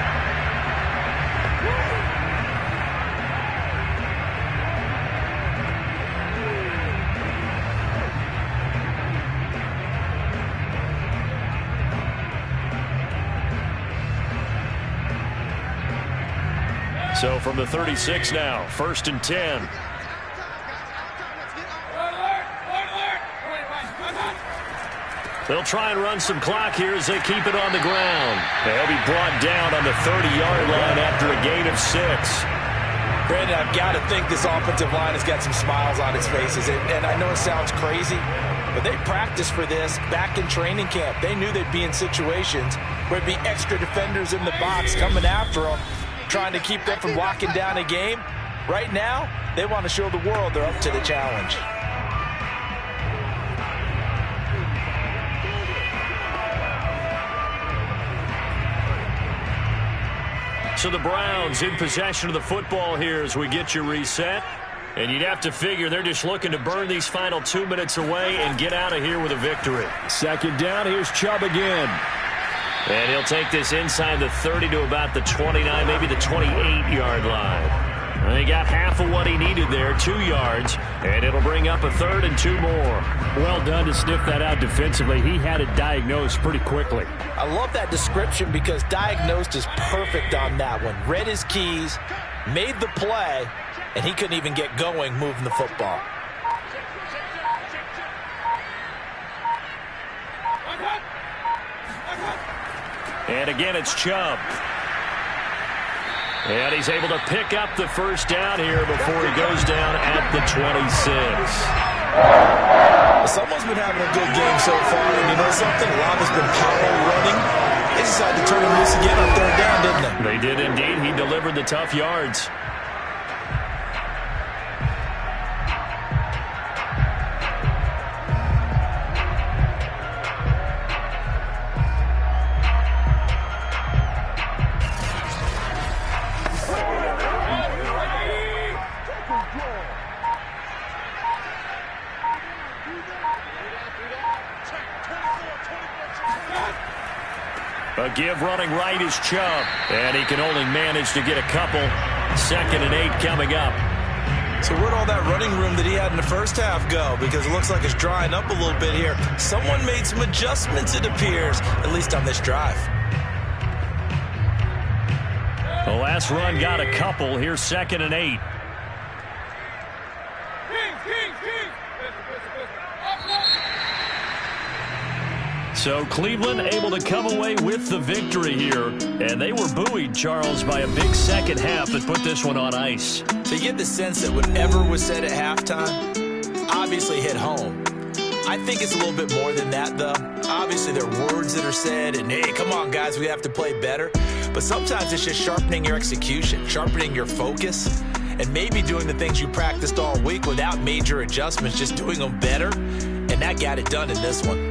So from the 36 now, 1st and 10. They'll try and run some clock here as they keep it on the ground. They'll be brought down on the 30-yard line after a gain of 6. Brandon, I've got to think this offensive line has got some smiles on its faces. And I know it sounds crazy, but they practiced for this back in training camp. They knew they'd be in situations where there'd be extra defenders in the box coming after them, trying to keep them from locking down a game. Right now, they want to show the world they're up to the challenge. So the Browns in possession of the football here as we get you reset. And you'd have to figure they're just looking to burn these final 2 minutes away and get out of here with a victory. 2nd down, here's Chubb again. And he'll take this inside the 30 to about the 29, maybe the 28-yard line. And he got half of what he needed there, 2 yards, and it'll bring up a 3rd and 2 more. Well done to sniff that out defensively. He had it diagnosed pretty quickly. I love that description because diagnosed is perfect on that one. Read his keys, made the play, and he couldn't even get going moving the football. And again, it's Chubb. And he's able to pick up the first down here before he goes down at the 26. Someone's been having a good game so far, and you know something? A lot has been power running. They decided to turn him loose again on 3rd down, didn't they? They did indeed. He delivered the tough yards. A give running right is Chubb, and he can only manage to get a couple. 2nd and 8 coming up. So where'd all that running room that he had in the first half go? Because it looks like it's drying up a little bit here. Someone made some adjustments, it appears, at least on this drive. The last run got a couple. Here's 2nd and 8. So Cleveland able to come away with the victory here. And they were buoyed, Charles, by a big second half that put this one on ice. So you get the sense that whatever was said at halftime obviously hit home. I think it's a little bit more than that, though. Obviously, there are words that are said, and, hey, come on, guys, we have to play better. But sometimes it's just sharpening your execution, sharpening your focus, and maybe doing the things you practiced all week without major adjustments, just doing them better. And that got it done in this one.